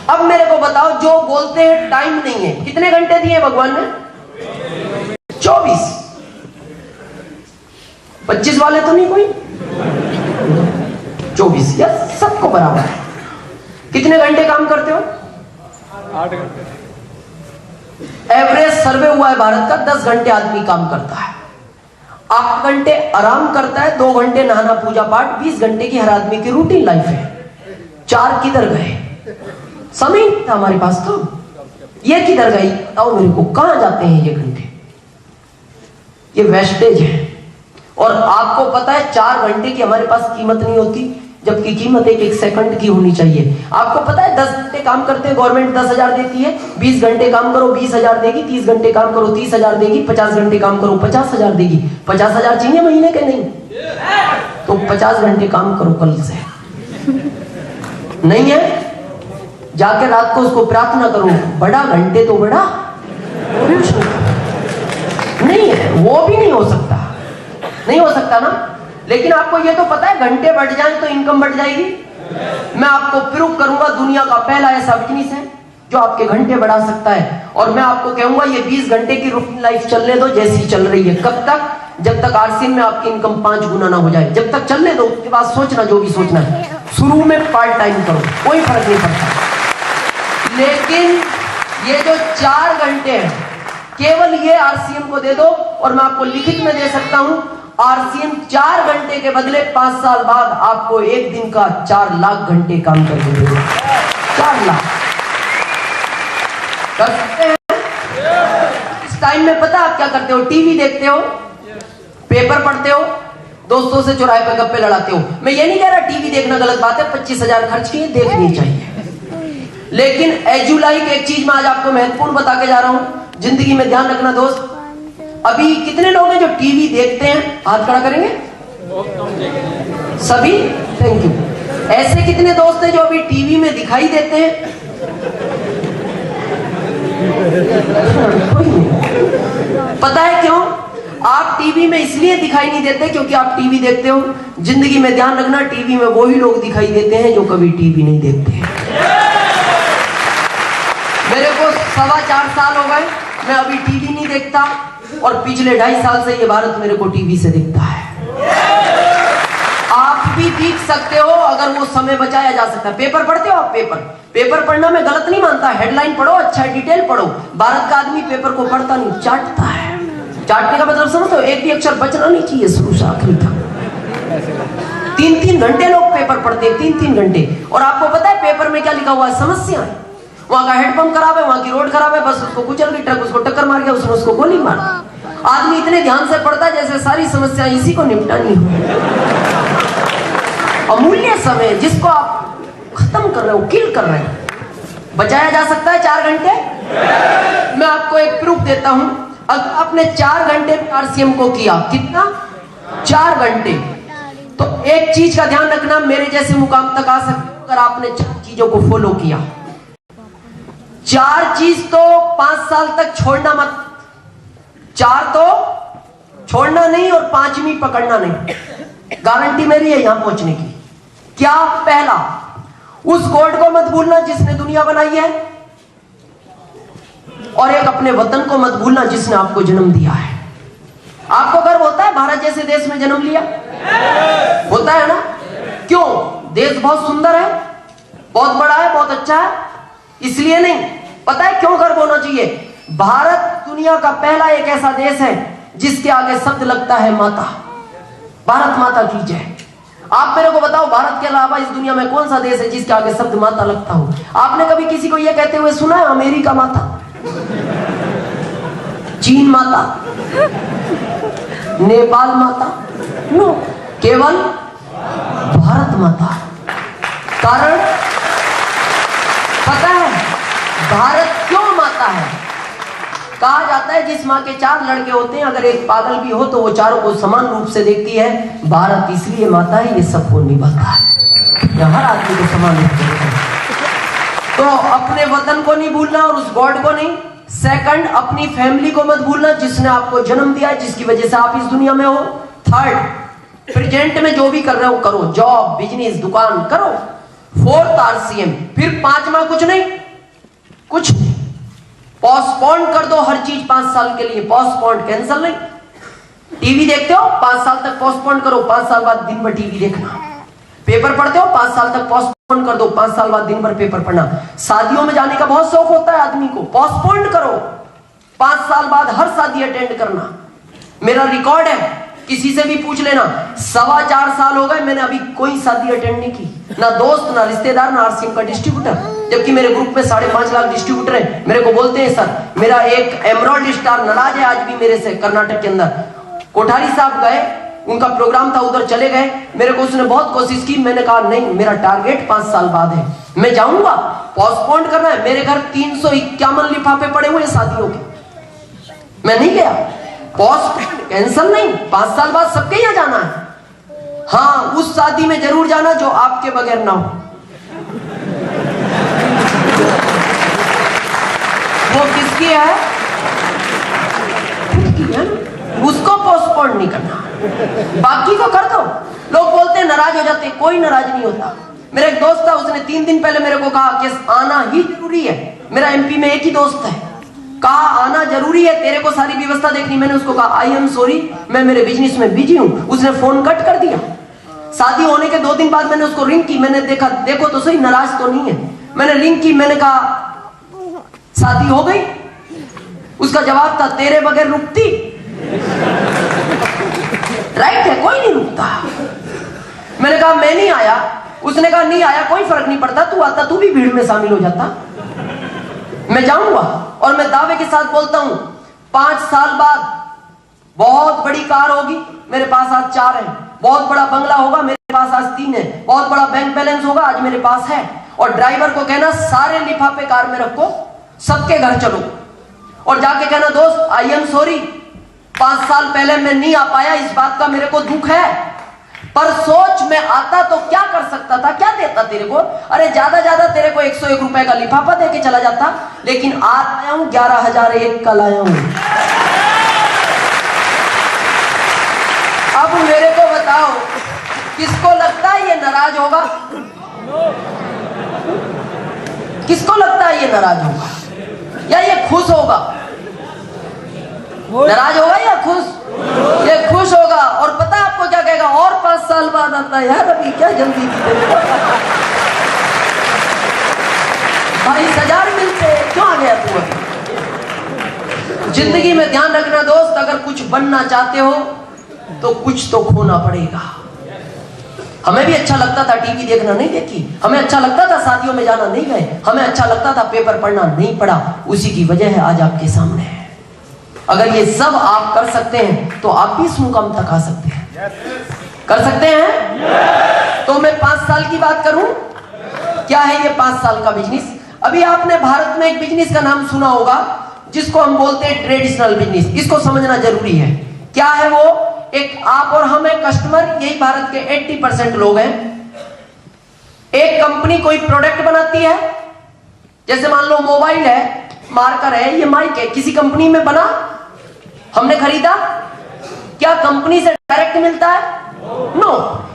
अब मेरे को बताओ, जो बोलते हैं टाइम नहीं है, कितने घंटे दिए भगवान ने? 24। 25 वाले तो नहीं कोई? 24 या सबको बराबर है। कितने घंटे काम करते हो? 8 घंटे। एवरेज सर्वे हुआ है भारत का, 10 घंटे आदमी काम करता है, 8 घंटे आराम करता है, 2 घंटे नहाना पूजा पाठ, 20 घंटे की हर आदमी की रूटीन लाइफ है। 4 किधर गए? समय था हमारे पास, तो ये किधर गई? बताओ मेरे को, कहां जाते हैं ये घंटे? ये वेस्टेज है। और आपको पता है 4 घंटे की हमारे पास कीमत नहीं होती। जबकि कीमत एक एक सेकंड की होनी चाहिए। आपको पता है 10 घंटे काम करते हैं गवर्नमेंट 10,000 देती है, 20 घंटे काम करो 20,000 देगी, 30 घंटे काम करो 30,000 देगी, 50 घंटे काम करो 50,000 देगी। 50,000 चाहिए महीने के? नहीं, तो 50 घंटे काम करो कल से। नहीं है, जाके रात को उसको प्रार्थना करो, बड़ा घंटे तो बड़ा नहीं है, वो भी नहीं हो सकता, नहीं हो सकता ना। लेकिन आपको ये तो पता है घंटे बढ़ जाए तो इनकम बढ़ जाएगी। मैं आपको प्रूव करूंगा, दुनिया का पहला ऐसा बिजनेस है जो आपके घंटे बढ़ा सकता है। और मैं आपको कहूंगा ये 20 घंटे की रूटीन लाइफ चलने दो जैसी चल रही है। कब तक? जब तक आरसीएम में आपकी इनकम 5 गुना ना हो जाए, जब तक चलने दो। उसके बाद सोचना जो भी सोचना है। शुरू में पार्ट टाइम करो, कोई फर्क नहीं पड़ता। लेकिन ये जो 4 घंटे हैं केवल ये आरसीएम को दे दो, और मैं आपको लिखित में दे सकता हूं आरसीएम 4 घंटे के बदले 5 साल बाद आपको एक दिन का 4 लाख घंटे काम करके देगा। 4 लाख कर सकते हैं। इस टाइम में पता आप क्या करते हो? टीवी देखते हो, पेपर पढ़ते हो, दोस्तों से चौराहे पर गप्पे लड़ाते हो। मैं ये नहीं कह रहा टीवी देखना गलत बात है, 25,000 खर्च किए, देखनी चाहिए। लेकिन एजू लाइक एक चीज मैं आज आपको महत्वपूर्ण बता के जा रहा हूं, जिंदगी में ध्यान रखना दोस्त। अभी कितने लोग हैं जो टीवी देखते हैं? हाथ खड़ा करेंगे। सभी? Thank you. ऐसे कितने दोस्त हैं जो अभी टीवी में दिखाई देते हैं? पता है क्यों? आप टीवी में इसलिए दिखाई नहीं देते क्योंकि आप टीवी देखते हो। जिंदगी में ध्यान रखना, टीवी में वही लोग दिखाई देते हैं जो कभी टीवी नहीं देखते हैं। मेरे को 4.25 साल हो गए, मैं अभी टीवी नहीं देखता, और पिछले 2.5 साल से ये भारत मेरे को टीवी से दिखता है। आप भी देख सकते हो अगर वो समय बचाया जा सकता है। पेपर पढ़ते हो आप? पेपर पढ़ना मैं गलत नहीं मानता, हेडलाइन पढ़ो, अच्छा डिटेल पढ़ो। भारत का आदमी पेपर को पढ़ता नहीं, चाटता है। चाटने का मतलब समझते हो? एक भी अक्षर बचना नहीं चाहिए शुरू से आखिरी तक। 3-3 घंटे लोग पेपर पढ़ते हैं, 3-3 घंटे। और आपको पता है पेपर में क्या लिखा हुआ है? समस्याएं। वहां का हेडपंप खराब है, वहां की रोड खराब है, बस उसको कुचल गई, ट्रक उसको टक्कर मार गया, उसने उसको गोली मार। आदमी इतने ध्यान से पढ़ता है जैसे सारी समस्याएं इसी को निपटानी हो। अमूल्य समय जिसको आप खत्म कर रहे हो, किल कर रहे हो, बचाया जा सकता है 4 घंटे। मैं आपको एक प्रूफ देता हूं। अगर आपने 4 घंटे आरसीएम को किया, कितना? 4 घंटे, तो एक चीज का ध्यान रखना, मेरे जैसे मुकाम तक आ सकते अगर आपने 4 चीजों को फॉलो किया। 4 चीज तो 5 साल तक छोड़ना मत। 4 तो छोड़ना नहीं और 5वीं पकड़ना नहीं। गारंटी मेरी है यहां पहुंचने की। क्या? पहला, उस गॉड को मत भूलना जिसने दुनिया बनाई है, और एक अपने वतन को मत भूलना जिसने आपको जन्म दिया है। आपको गर्व होता है भारत जैसे देश में जन्म लिया? होता है ना? क्यों? देश बहुत सुंदर है, बहुत बड़ा है, बहुत अच्छा है, इसलिए नहीं। पता है क्यों गर्व होना चाहिए? भारत दुनिया का पहला एक ऐसा देश है जिसके आगे शब्द लगता है माता। भारत माता की जय। आप मेरे को बताओ, भारत के अलावा इस दुनिया में कौन सा देश है जिसके आगे शब्द माता लगता हो? आपने कभी किसी को यह कहते हुए सुना है? अमेरिका माता, चीन माता, नेपाल माता? नो, केवल भारत माता। कारण पता है भारत क्यों माता है? कहा जाता है जिस माँ के 4 लड़के होते हैं, अगर एक पागल भी हो तो वो चारों को समान रूप से देखती है। भारत इसलिए माता है, ये सबको निभाता है, हर आदमी को समान रूप से देखता है। तो अपने वतन को नहीं भूलना और उस गॉड को नहीं। सेकंड, अपनी फैमिली को मत भूलना जिसने आपको जन्म दिया है, जिसकी वजह से आप इस दुनिया में हो। थर्ड, प्रेजेंट में जो भी कर रहे हो करो, जॉब, बिजनेस, दुकान करो। Fourth, RCM. फिर 5वां कुछ नहीं, कुछ नहीं। पोस्टपोन कर दो हर चीज 5 साल के लिए। पोस्टपोन, कैंसिल नहीं। टीवी देखते हो 5 साल तक पोस्टपोन करो, 5 साल बाद दिन भर टीवी देखना। पेपर पढ़ते हो 5 साल तक पोस्टपोन कर दो, 5 साल बाद दिन भर पेपर पढ़ना। शादियों में जाने का बहुत शौक होता है आदमी को, पोस्टपोन करो, 5 साल बाद हर शादी अटेंड करना। मेरा रिकॉर्ड है, किसी से भी पूछ लेना, 4.25 साल हो गए मैंने अभी कोई शादी अटेंड नहीं की, ना दोस्त, ना रिश्तेदार, ना आरसीएम का डिस्ट्रीब्यूटर। जबकि मेरे ग्रुप में 5.5 लाख डिस्ट्रीब्यूटर है। मेरे को बोलते हैं सर मेरा एक एमराल्ड स्टार नाराज है आज भी मेरे से, कर्नाटक के अंदर। कोठारी साहब गए, उनका प्रोग्राम था, उधर चले गए। मेरे को उसने बहुत कोशिश की, मैंने कहा नहीं, मेरा टारगेट 5 साल बाद है, मैं जाऊंगा, पोस्टपोन करना है। मेरे घर 351 लिफाफे पड़े हुए शादियों के, मैं नहीं गया। पोस्टपोन कैंसिल नहीं, 5 साल बाद सबके यहाँ जाना है। हाँ, उस शादी में जरूर जाना जो आपके बगैर ना हो। वो किसकी है? उसको पोस्टपोन नहीं करना, बाकी को कर दो। लोग बोलते हैं नाराज हो जाते, कोई नाराज नहीं होता। मेरा एक दोस्त था, उसने 3 दिन पहले मेरे को कहा कि आना ही जरूरी है। मेरा एमपी में एक ही दोस्त है, कहा आना जरूरी है, तेरे को सारी व्यवस्था देखनी। मैंने उसको कहा आई एम सॉरी, मैं मेरे बिजनेस में बिजी हूं। उसने फोन कट कर दिया। शादी होने के 2 दिन बाद मैंने उसको रिंग की, मैंने देखा, देखो तो सही नाराज तो नहीं है। मैंने रिंग की, मैंने कहा शादी हो गई? उसका जवाब था तेरे बगैर रुकती। राइट है, कोई नहीं रुकता। मैंने कहा मैं नहीं आया। उसने कहा नहीं आया कोई फर्क नहीं पड़ता, तू आता, तू भी भीड़ में शामिल हो जाता। मैं जाऊंगा, और मैं दावे के साथ बोलता हूं 5 साल बाद बहुत बड़ी कार होगी, मेरे पास आज 4 है। बहुत बड़ा बंगला होगा, मेरे पास आज 3 है। बहुत बड़ा बैंक बैलेंस होगा, आज मेरे पास है। और ड्राइवर को कहना सारे लिफाफे कार में रखो, सबके घर चलो, और जाके कहना दोस्त आई एम सॉरी, 5 साल पहले मैं नहीं आ पाया, इस बात का मेरे को दुख है, पर सोच मैं आता तो क्या कर सकता था, क्या देता तेरे को? अरे ज्यादा तेरे को 101 रुपए का लिफाफा दे के चला जाता, लेकिन आज आया हूं 11,001 का लाया हूं। अब मेरे को बताओ, किसको लगता है ये नाराज होगा? किसको लगता है ये नाराज होगा या ये खुश होगा? नाराज होगा या खुश? ये खुश होगा। और पता है आपको क्या कहेगा? और 5 साल बाद आता है, यार अभी क्या जल्दी थी, 22,000 मिलते, क्यों आ गया तू? जिंदगी में ध्यान रखना दोस्त, अगर कुछ बनना चाहते हो तो कुछ तो खोना पड़ेगा। हमें भी अच्छा लगता था टीवी देखना, नहीं देखी। हमें अच्छा लगता था शादियों में जाना, नहीं गए। हमें अच्छा लगता था पेपर पढ़ना, नहीं पढ़ा। उसी की वजह है आज आपके सामने है। अगर ये सब आप कर सकते हैं तो आप भी इस मुकाम तक आ सकते हैं। कर सकते हैं? तो मैं 5 साल की बात करूं, क्या है ये 5 साल का बिजनेस? अभी आपने भारत में एक बिजनेस का नाम सुना होगा जिसको हम बोलते हैं ट्रेडिशनल बिजनेस। इसको समझना जरूरी है। क्या है वो? एक आप और हम एक कस्टमर, यही भारत के 80% लोग हैं। एक कंपनी कोई प्रोडक्ट बनाती है, जैसे मान लो मोबाइल है, मार्कर है, ये माइक है, किसी कंपनी में बना, हमने खरीदा, क्या कंपनी से डायरेक्ट मिलता है? नो।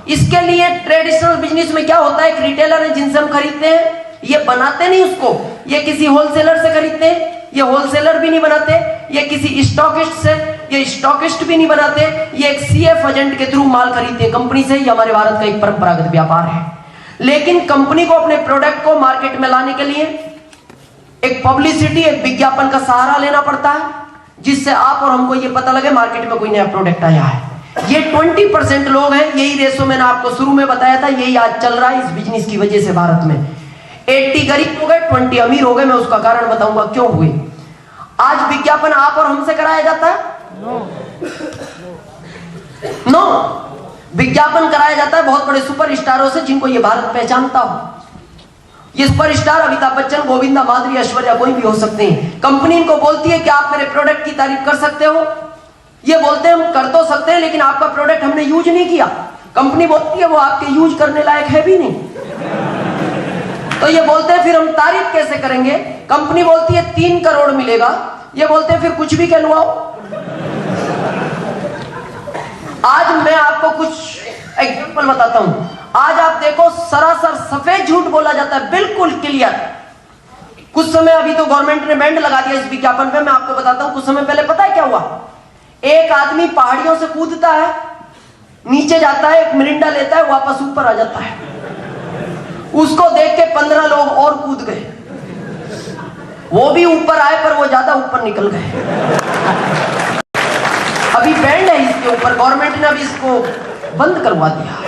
इसके लिए ट्रेडिशनल बिजनेस में क्या होता है, एक रिटेलर है जिनसे हम खरीदते हैं, ये बनाते नहीं उसको, ये किसी होलसेलर से खरीदते हैं, ये होलसेलर भी नहीं बनाते, ये किसी स्टॉकिस्ट से, ये स्टॉकिस्ट भी नहीं बनाते, ये एक सीएफ एजेंट के थ्रू माल खरीदते हैं कंपनी से। ये हमारे भारत का एक परंपरागत व्यापार है। लेकिन कंपनी को अपने प्रोडक्ट को मार्केट में लाने के लिए एक पब्लिसिटी, एक विज्ञापन का सहारा लेना पड़ता है, जिससे आप और हमको ये पता लगे मार्केट में कोई नया प्रोडक्ट आया है। ये 20% लोग हैं, यही रेशो मैंने आपको शुरू में बताया था, यही आज चल रहा है इस बिजनेस की वजह से। भारत में 80 गरीब हो गए, 20 अमीर हो गए। मैं उसका कारण बताऊंगा क्यों हुए। आज विज्ञापन आप और हमसे कराया जाता है? नो। विज्ञापन कराया जाता है बहुत बड़े सुपर स्टारों से, जिनको ये भारत पहचानता हो। ये सुपर स्टार अमिताभ बच्चन, गोविंदा, माधुरी, ऐश्वर्या, कोई भी हो सकते हैं। कंपनी इनको बोलती है कि आप मेरे प्रोडक्ट की तारीफ कर सकते हो। ये बोलते हैं हम कर तो सकते हैं, लेकिन आपका प्रोडक्ट हमने यूज नहीं किया। कंपनी बोलती है वो आपके यूज करने लायक है भी नहीं। तो ये बोलते हैं फिर हम तारीफ कैसे करेंगे? कंपनी बोलती है 3 करोड़ मिलेगा, ये बोलते हैं फिर कुछ भी कहलवाओ। आज मैं आपको कुछ एग्जांपल बताता हूं। आज आप देखो, सरासर सफेद झूठ बोला जाता है, बिल्कुल क्लियर। कुछ समय, अभी तो गवर्नमेंट ने बैंड लगा दिया इस विज्ञापन पे, मैं आपको बताता हूं। कुछ समय पहले पता है क्या हुआ? एक आदमी पहाड़ियों से कूदता है, नीचे जाता है, एक मिरिंडा लेता है, वापस ऊपर आ जाता है। उसको देख के 15 लोग और कूद गए। वो भी ऊपर आए, पर वो ज्यादा ऊपर निकल गए। अभी बैंड है इसके ऊपर, गवर्नमेंट ने अभी इसको बंद करवा दिया।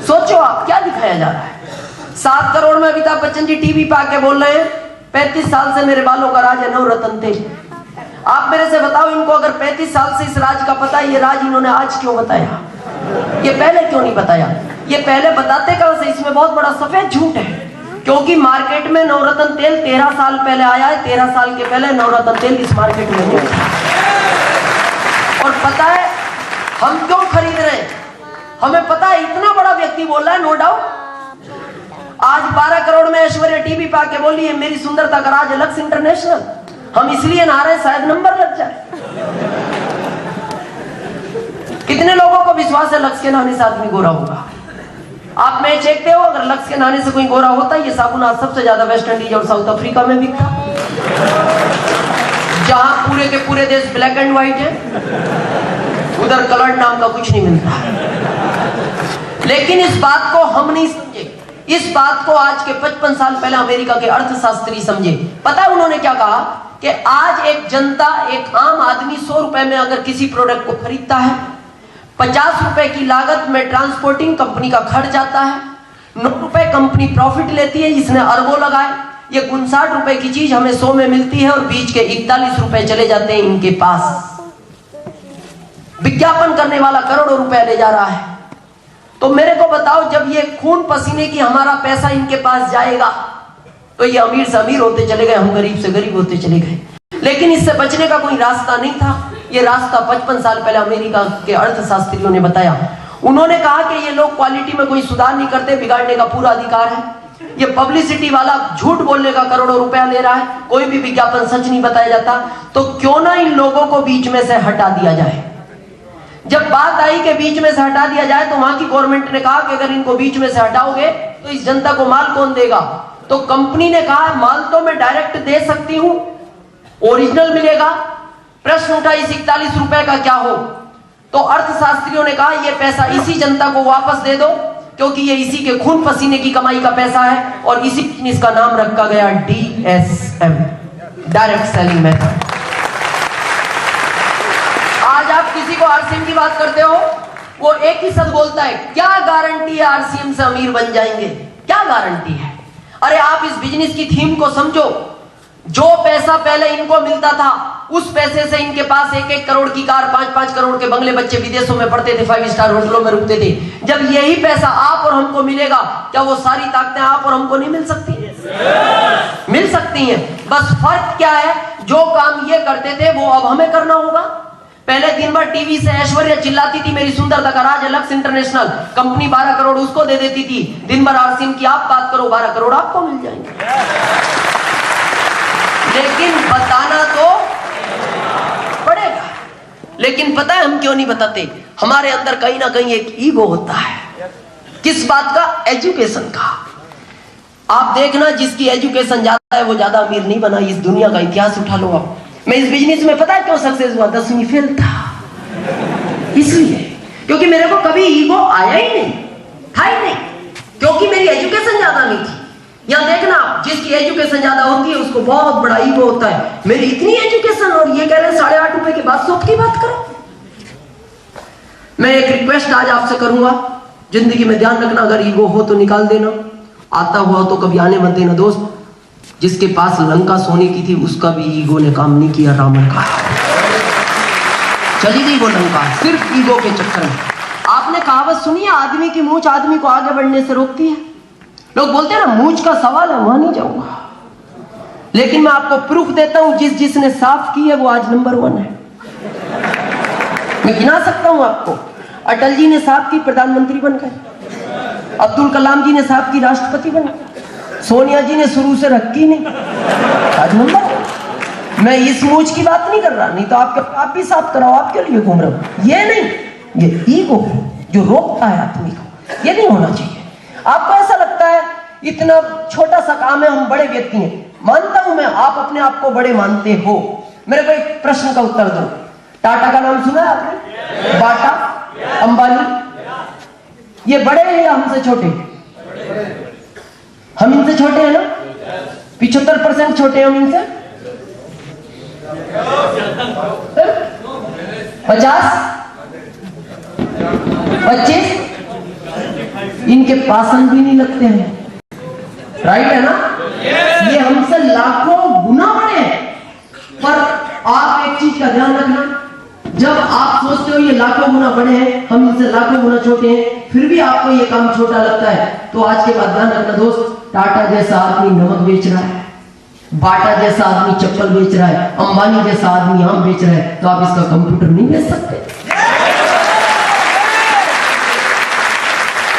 सोचो आप क्या दिखाया जा रहा है। 7 करोड़ में अमिताभ बच्चन जी टीवी पे आके बोल रहे हैं 35 साल से मेरे बालों का राज है नवरत्न तेल। आप मेरे से बताओ, इनको अगर 35 साल से इस राज का पता है, ये राज इन्होंने आज क्यों बताया? ये पहले क्यों नहीं बताया? ये पहले बताते कहां से? इसमें बहुत बड़ा सफेद झूठ है, क्योंकि मार्केट में नवरत्न तेल 13 साल पहले आया है। 13 साल के पहले नवरत्न तेल इस मार्केट में नहीं था। और पता है हम क्यों खरीद रहे हैं? हमें पता है इतना बड़ा व्यक्ति बोल रहा है, नो डाउट। आज 12 करोड़ में ऐश्वर्या टीवी पे आके बोली है मेरी सुंदरता का राज है लक्स इंटरनेशनल। हम इसलिए नहा रहे शायद नंबर लग जाए। कितने लोगों को विश्वास है लक्स के नहाने से आदमी गोरा होगा? आप मैच देखते हो, अगर लक्स के नहाने से कोई गोरा होता, ये साबुन आज सबसे ज्यादा वेस्ट इंडीज और साउथ अफ्रीका में बिकता, जहां पूरे के पूरे देश ब्लैक एंड व्हाइट है, उधर कलर नाम का कुछ नहीं मिलता। लेकिन इस बात को हम नहीं समझे। इस बात को आज के 55 साल पहले अमेरिका के अर्थशास्त्री समझे। पता है उन्होंने क्या कहा? कि आज एक जनता, एक आम आदमी 100 रुपए में अगर किसी प्रोडक्ट को खरीदता है, 50 रुपए की लागत में ट्रांसपोर्टिंग कंपनी का खर्च आता है, 9 रुपए कंपनी प्रॉफिट लेती है, इसने अरबों लगाए। ये 59 रुपए की चीज हमें 100 में मिलती है और बीच के 41 रुपए चले जाते हैं इनके पास। विज्ञापन करने वाला करोड़ों रुपए ले जा रहा है। तो मेरे को बताओ, जब ये खून पसीने की हमारा पैसा इनके पास जाएगा तो ये अमीर से अमीर होते चले गए, हम गरीब से गरीब होते चले गए। लेकिन इससे बचने का कोई रास्ता नहीं था। ये रास्ता 55 साल पहले अमेरिका के अर्थशास्त्रियों ने बताया। उन्होंने कहा कि ये लोग क्वालिटी में कोई सुधार नहीं करते, बिगाड़ने का पूरा अधिकार है। ये पब्लिसिटी वाला झूठ बोलने का करोड़ों रुपया ले रहा है, कोई भी विज्ञापन सच नहीं बताया जाता। तो क्यों ना इन लोगों को बीच में से हटा दिया जाए। जब बात आई कि बीच में से हटा दिया जाए, तो वहां की गवर्नमेंट ने कहा कि अगर इनको बीच में से हटाओगे तो इस जनता को माल कौन देगा? तो कंपनी ने कहा माल तो मैं डायरेक्ट दे सकती हूं, ओरिजिनल मिलेगा। प्रश्न उठा इस 41 रुपए का क्या हो? तो अर्थशास्त्रियों ने कहा यह पैसा इसी जनता को वापस दे दो, क्योंकि ये इसी के खून पसीने की कमाई का पैसा है। और इसी इसका नाम रखा गया DSM, डायरेक्ट सेलिंग मेथड। आज आप किसी को RCM की बात करते हो, वो एक ही शब्द बोलता है, क्या गारंटी है RCM से अमीर बन जाएंगे? क्या गारंटी है? अरे आप इस बिजनेस की थीम को समझो। जो पैसा पहले इनको मिलता था, उस पैसे से इनके पास 1-1 करोड़ की कार, 5-5 करोड़ के बंगले, बच्चे विदेशों में पढ़ते थे, 5 स्टार होटलों में रुकते थे। जब यही पैसा आप और हमको मिलेगा, क्या वो सारी ताकतें आप और हमको नहीं मिल सकती? मिल सकती हैं। बस फर्क क्या है? जो काम ये करते थे वो अब हमें करना होगा। पहले दिन भर टीवी से ऐश्वर्या चिल्लाती थी मेरी सुंदरता का राज है लक्स इंटरनेशनल, कंपनी 12 करोड़ उसको दे देती थी। दिन भर RCM की आप बात करो, 12 करोड़ आपको मिल जाएंगे। लेकिन बताना तो पड़ेगा। लेकिन पता है हम क्यों नहीं बताते? हमारे अंदर कहीं ना कहीं एक ईगो होता है। किस बात का? एजुकेशन का। आप देखना, जिसकी एजुकेशन ज्यादा है वो ज्यादा अमीर नहीं बना। इस दुनिया का इतिहास उठा लो आप। मैं इस बिजनेस में पता है क्यों सक्सेस हुआ? 10वीं फेल था, इसलिए। क्योंकि मेरे को कभी ईगो आया ही नहीं, था ही नहीं, क्योंकि मेरी एजुकेशन ज्यादा नहीं थी। यहां देखना, जिसकी एजुकेशन ज्यादा होती है उसको बहुत बड़ा ईगो होता है। मेरी इतनी एजुकेशन और ये कह रहे हैं 8.5 रुपए के बाद शॉप की बात करो। मैं एक रिक्वेस्ट आज आपसे करूंगा, जिंदगी में ध्यान रखना, अगर ईगो हो तो निकाल देना, आता हुआ तो कभी आने मत देना। दोस्त, जिसके पास लंका सोने की थी उसका भी ईगो ने काम नहीं किया। रावण का चली गई वो लंका, सिर्फ ईगो के चक्कर में। आपने कहावत सुनी है, आदमी की मूंछ आदमी को आगे बढ़ने से रोकती है। लोग बोलते हैं ना मूंछ का सवाल है, वहां नहीं जाऊंगा। लेकिन मैं आपको प्रूफ देता हूं, जिसने साफ की है वो आज नंबर 1 है। मैं गिना सकता हूं आपको। अटल जी ने साफ की, प्रधानमंत्री बन गए। अब्दुल कलाम जी ने साफ की, राष्ट्रपति बन गए। सोनिया जी ने शुरू से रखी नहीं, आज नंबर। मैं इस मूंछ की बात नहीं कर रहा, नहीं तो आप भी साफ कराओ, आपके लिए घूम रहा हूं। ये नहीं, ये ईगो जो रोकता है आदमी को, ये नहीं होना चाहिए। आपको ऐसा लगता है इतना छोटा सा काम है, हम बड़े व्यक्ति हैं। मानता हूं मैं, आप अपने आप को बड़े मानते हो। मेरे को एक प्रश्न का उत्तर दो। टाटा का नाम सुना है आपने? बाटा, अंबानी, ये बड़े हैं या हमसे छोटे? हम इनसे छोटे हैं ना? 75% छोटे हैं हम इनसे। 50, 25, इनके पासन भी नहीं लगते हैं। राइट है ना? ये हमसे लाखों गुना बड़े हैं। पर आप एक चीज का ध्यान रखना, जब आप सोचते हो ये लाखों गुना बड़े हैं, हम इनसे लाखों गुना छोटे हैं, फिर भी आपको ये काम छोटा लगता है, तो आज के बाद ध्यान रखना दोस्त, टाटा जैसा आदमी नमक बेच रहा है, बाटा जैसा आदमी चप्पल बेच रहा है, अंबानी जैसा आदमी आम बेच रहा है, तो आप इसका कंप्यूटर नहीं बेच सकते।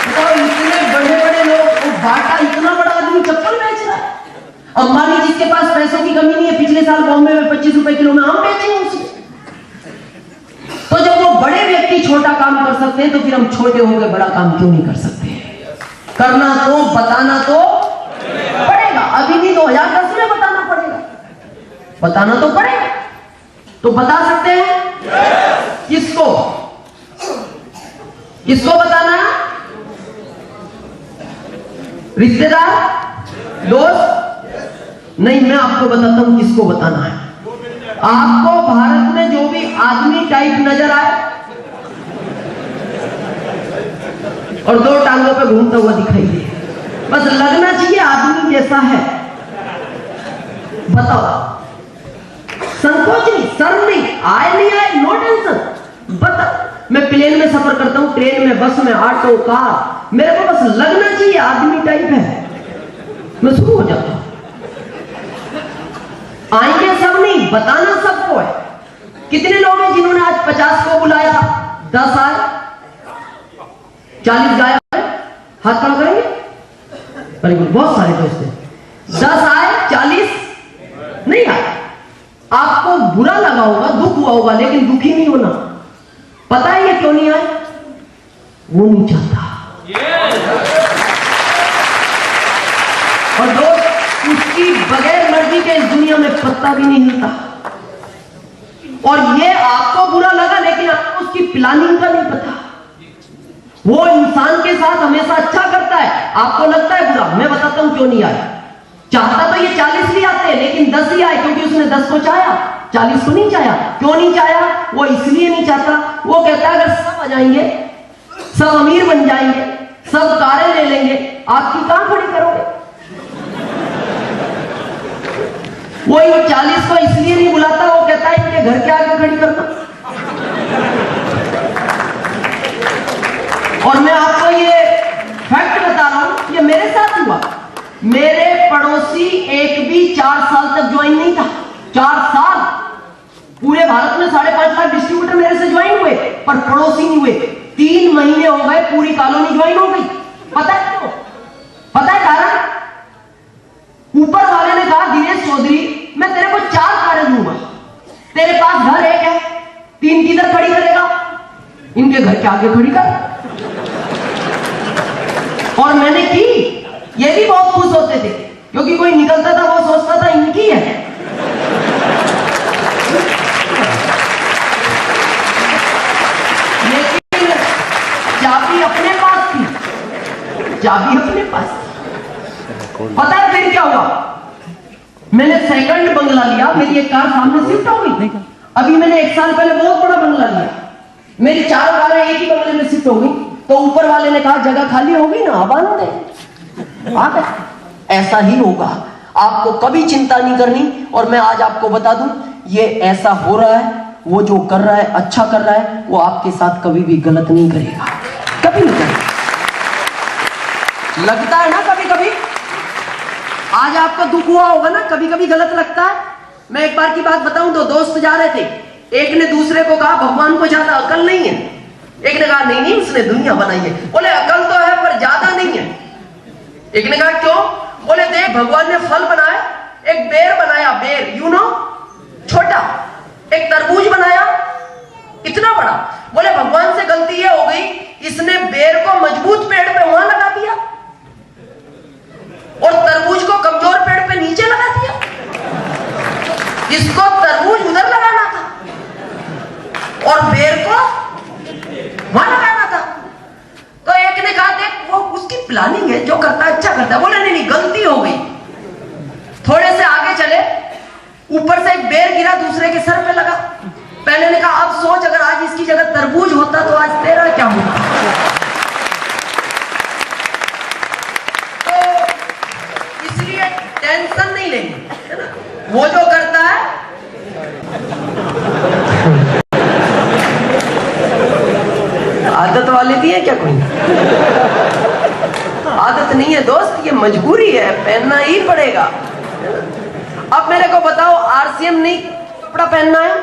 तो इतने बड़े बड़े लोग, बाटा इतना बड़ा आदमी चप्पल बेच रहा है, अंबानी जिसके पास पैसों की कमी नहीं है, पिछले साल बॉम्बे में 25 रुपए किलो में आम बेचे हैं उसने। तो जब वो बड़े व्यक्ति छोटा काम कर सकते हैं, तो फिर हम छोटे होकर बड़ा काम क्यों नहीं कर सकते? करना तो, बताना तो पड़ेगा। अभी नहीं 2010 में बताना पड़ेगा, बताना तो पड़ेगा। तो बता सकते हैं किसको, किसको बताना है? रिश्तेदार, दोस्त? नहीं, मैं आपको बताता हूं किसको बताना है। आपको भारत में जो भी आदमी टाइप नजर आए और 2 टांगों पे घूमता हुआ दिखाई दे, बस लगना चाहिए आदमी जैसा है, बताओ। संकोच नहीं, शर्म नहीं, आए नहीं आए नो टेंशन, बता। मैं प्लेन में सफर करता हूं, ट्रेन में, बस में, ऑटो, कार, मेरे को बस लगना चाहिए आदमी टाइप है, मैं शुरू हो जाता हूं। आएंगे सब नहीं, बताना सबको है। कितने लोग हैं जिन्होंने आज 50 को बुलाया, 10 आए, 40 गायब है? हाथ खड़ा करेंगे? वेरी गुड, बहुत सारे दोस्त हैं। 10 आए, 40 नहीं आए। आपको बुरा लगा होगा, दुख हुआ होगा, लेकिन दुखी नहीं होना। पता है ये क्यों नहीं आए? वो नहीं चाहता। और दोस्त, उसकी बगैर मर्जी के इस दुनिया में पत्ता भी नहीं हिलता। और ये आपको बुरा लगा, लेकिन आपको उसकी प्लानिंग का नहीं पता। वो इंसान के साथ हमेशा अच्छा करता है, आपको लगता है बुरा। मैं बताता हूं क्यों नहीं आया। चाहता तो ये 40 भी आते, लेकिन 10 ही आए, क्योंकि उसने 10 को चाहा, 40 को नहीं चाहा। क्यों नहीं चाहा? वो इसलिए नहीं चाहता, वो कहता है अगर सब आ जाएंगे, सब अमीर बन जाएंगे, सब कारें ले लेंगे, आपकी कहां खड़ी करोगे? वो इन 40 को इसलिए नहीं बुलाता, वो कहता है इनके घर के आगे खड़ी करना। और मैं आपको ये फैक्ट बता रहा हूं, ये मेरे साथ हुआ। मेरे पड़ोसी एक भी 4 साल तक ज्वाइन नहीं था। 4 साल पूरे भारत में 5.5 लाख डिस्ट्रीब्यूटर मेरे से ज्वाइन हुए, पर पड़ोसी नहीं हुए। 3 महीने हो गए, पूरी कॉलोनी ज्वाइन हो गई। पता है क्यों? पता है कारण? ऊपर वाले ने कहा दिनेश चौधरी, मैं तेरे को 4 कारें दूंगा, तेरे पास घर एक है, 3 किधर खड़ी करेगा? इनके घर के आगे खड़ी कर। और मैंने की। ये भी बहुत खुश होते थे, क्योंकि कोई निकलता था वो सोचता था इनकी है। लेकिन चाबी अपने पास थी, चाबी अपने पास थी। पता है फिर क्या हुआ? मैंने सेकंड बंगला लिया, मेरी एक कार सामने शिफ्ट हो गई। अभी मैंने 1 साल पहले बहुत बड़ा बंगला लिया, मेरी 4 कारें एक ही बंगले में शिफ्ट हो गई। तो ऊपर वाले ने कहा जगह खाली होगी ना, अब आने दे। आ गए। ऐसा ही होगा, आपको कभी चिंता नहीं करनी। और मैं आज आपको बता दूं, ये ऐसा हो रहा है, वो जो कर रहा है, अच्छा कर रहा है, वो आपके साथ कभी भी गलत नहीं करेगा, कभी नहीं करेगा। लगता है ना कभी कभी, आज आपको दुख हुआ होगा ना, कभी कभी गलत लगता है। मैं एक बार की बात बताऊं, 2 दोस्त जा रहे थे, एक ने दूसरे को कहा भगवान को ज्यादा अकल नहीं है, एक ने कहा नहीं नहीं उसने दुनिया बनाई है। बोले अकल तो है पर ज्यादा नहीं है। एक ने कहा क्यों? बोले देख भगवान ने फल बनाए, एक बेर बनाया, बेर यू नो छोटा, एक तरबूज बनाया इतना बड़ा। बोले भगवान से गलती ये हो गई, इसने बेर को मजबूत पेड़ पे वहां लगा दिया और तरबूज को कमजोर पेड़ पे नीचे लगा दिया। इसको तरबूज उधर लगाना था और बेर को वहां लगाना था। तो एक ने कहा देख वो उसकी प्लानिंग है, जो करता है अच्छा करता है। बोले नहीं नहीं गलती हो गई। थोड़े से आगे चले, ऊपर से एक बेर गिरा, दूसरे के सर पे लगा। पहले ने कहा अब सोच अगर आज इसकी जगह तरबूज होता तो आज तेरा क्या होता। तो इसलिए टेंशन नहीं लेनी, है ना? वो जो करता है पहने क्या कोई? आदत नहीं है दोस्त, ये मजबूरी है, पहनना ही पड़ेगा। अब मेरे को बताओ, आरसीएम नहीं कपड़ा पहनना है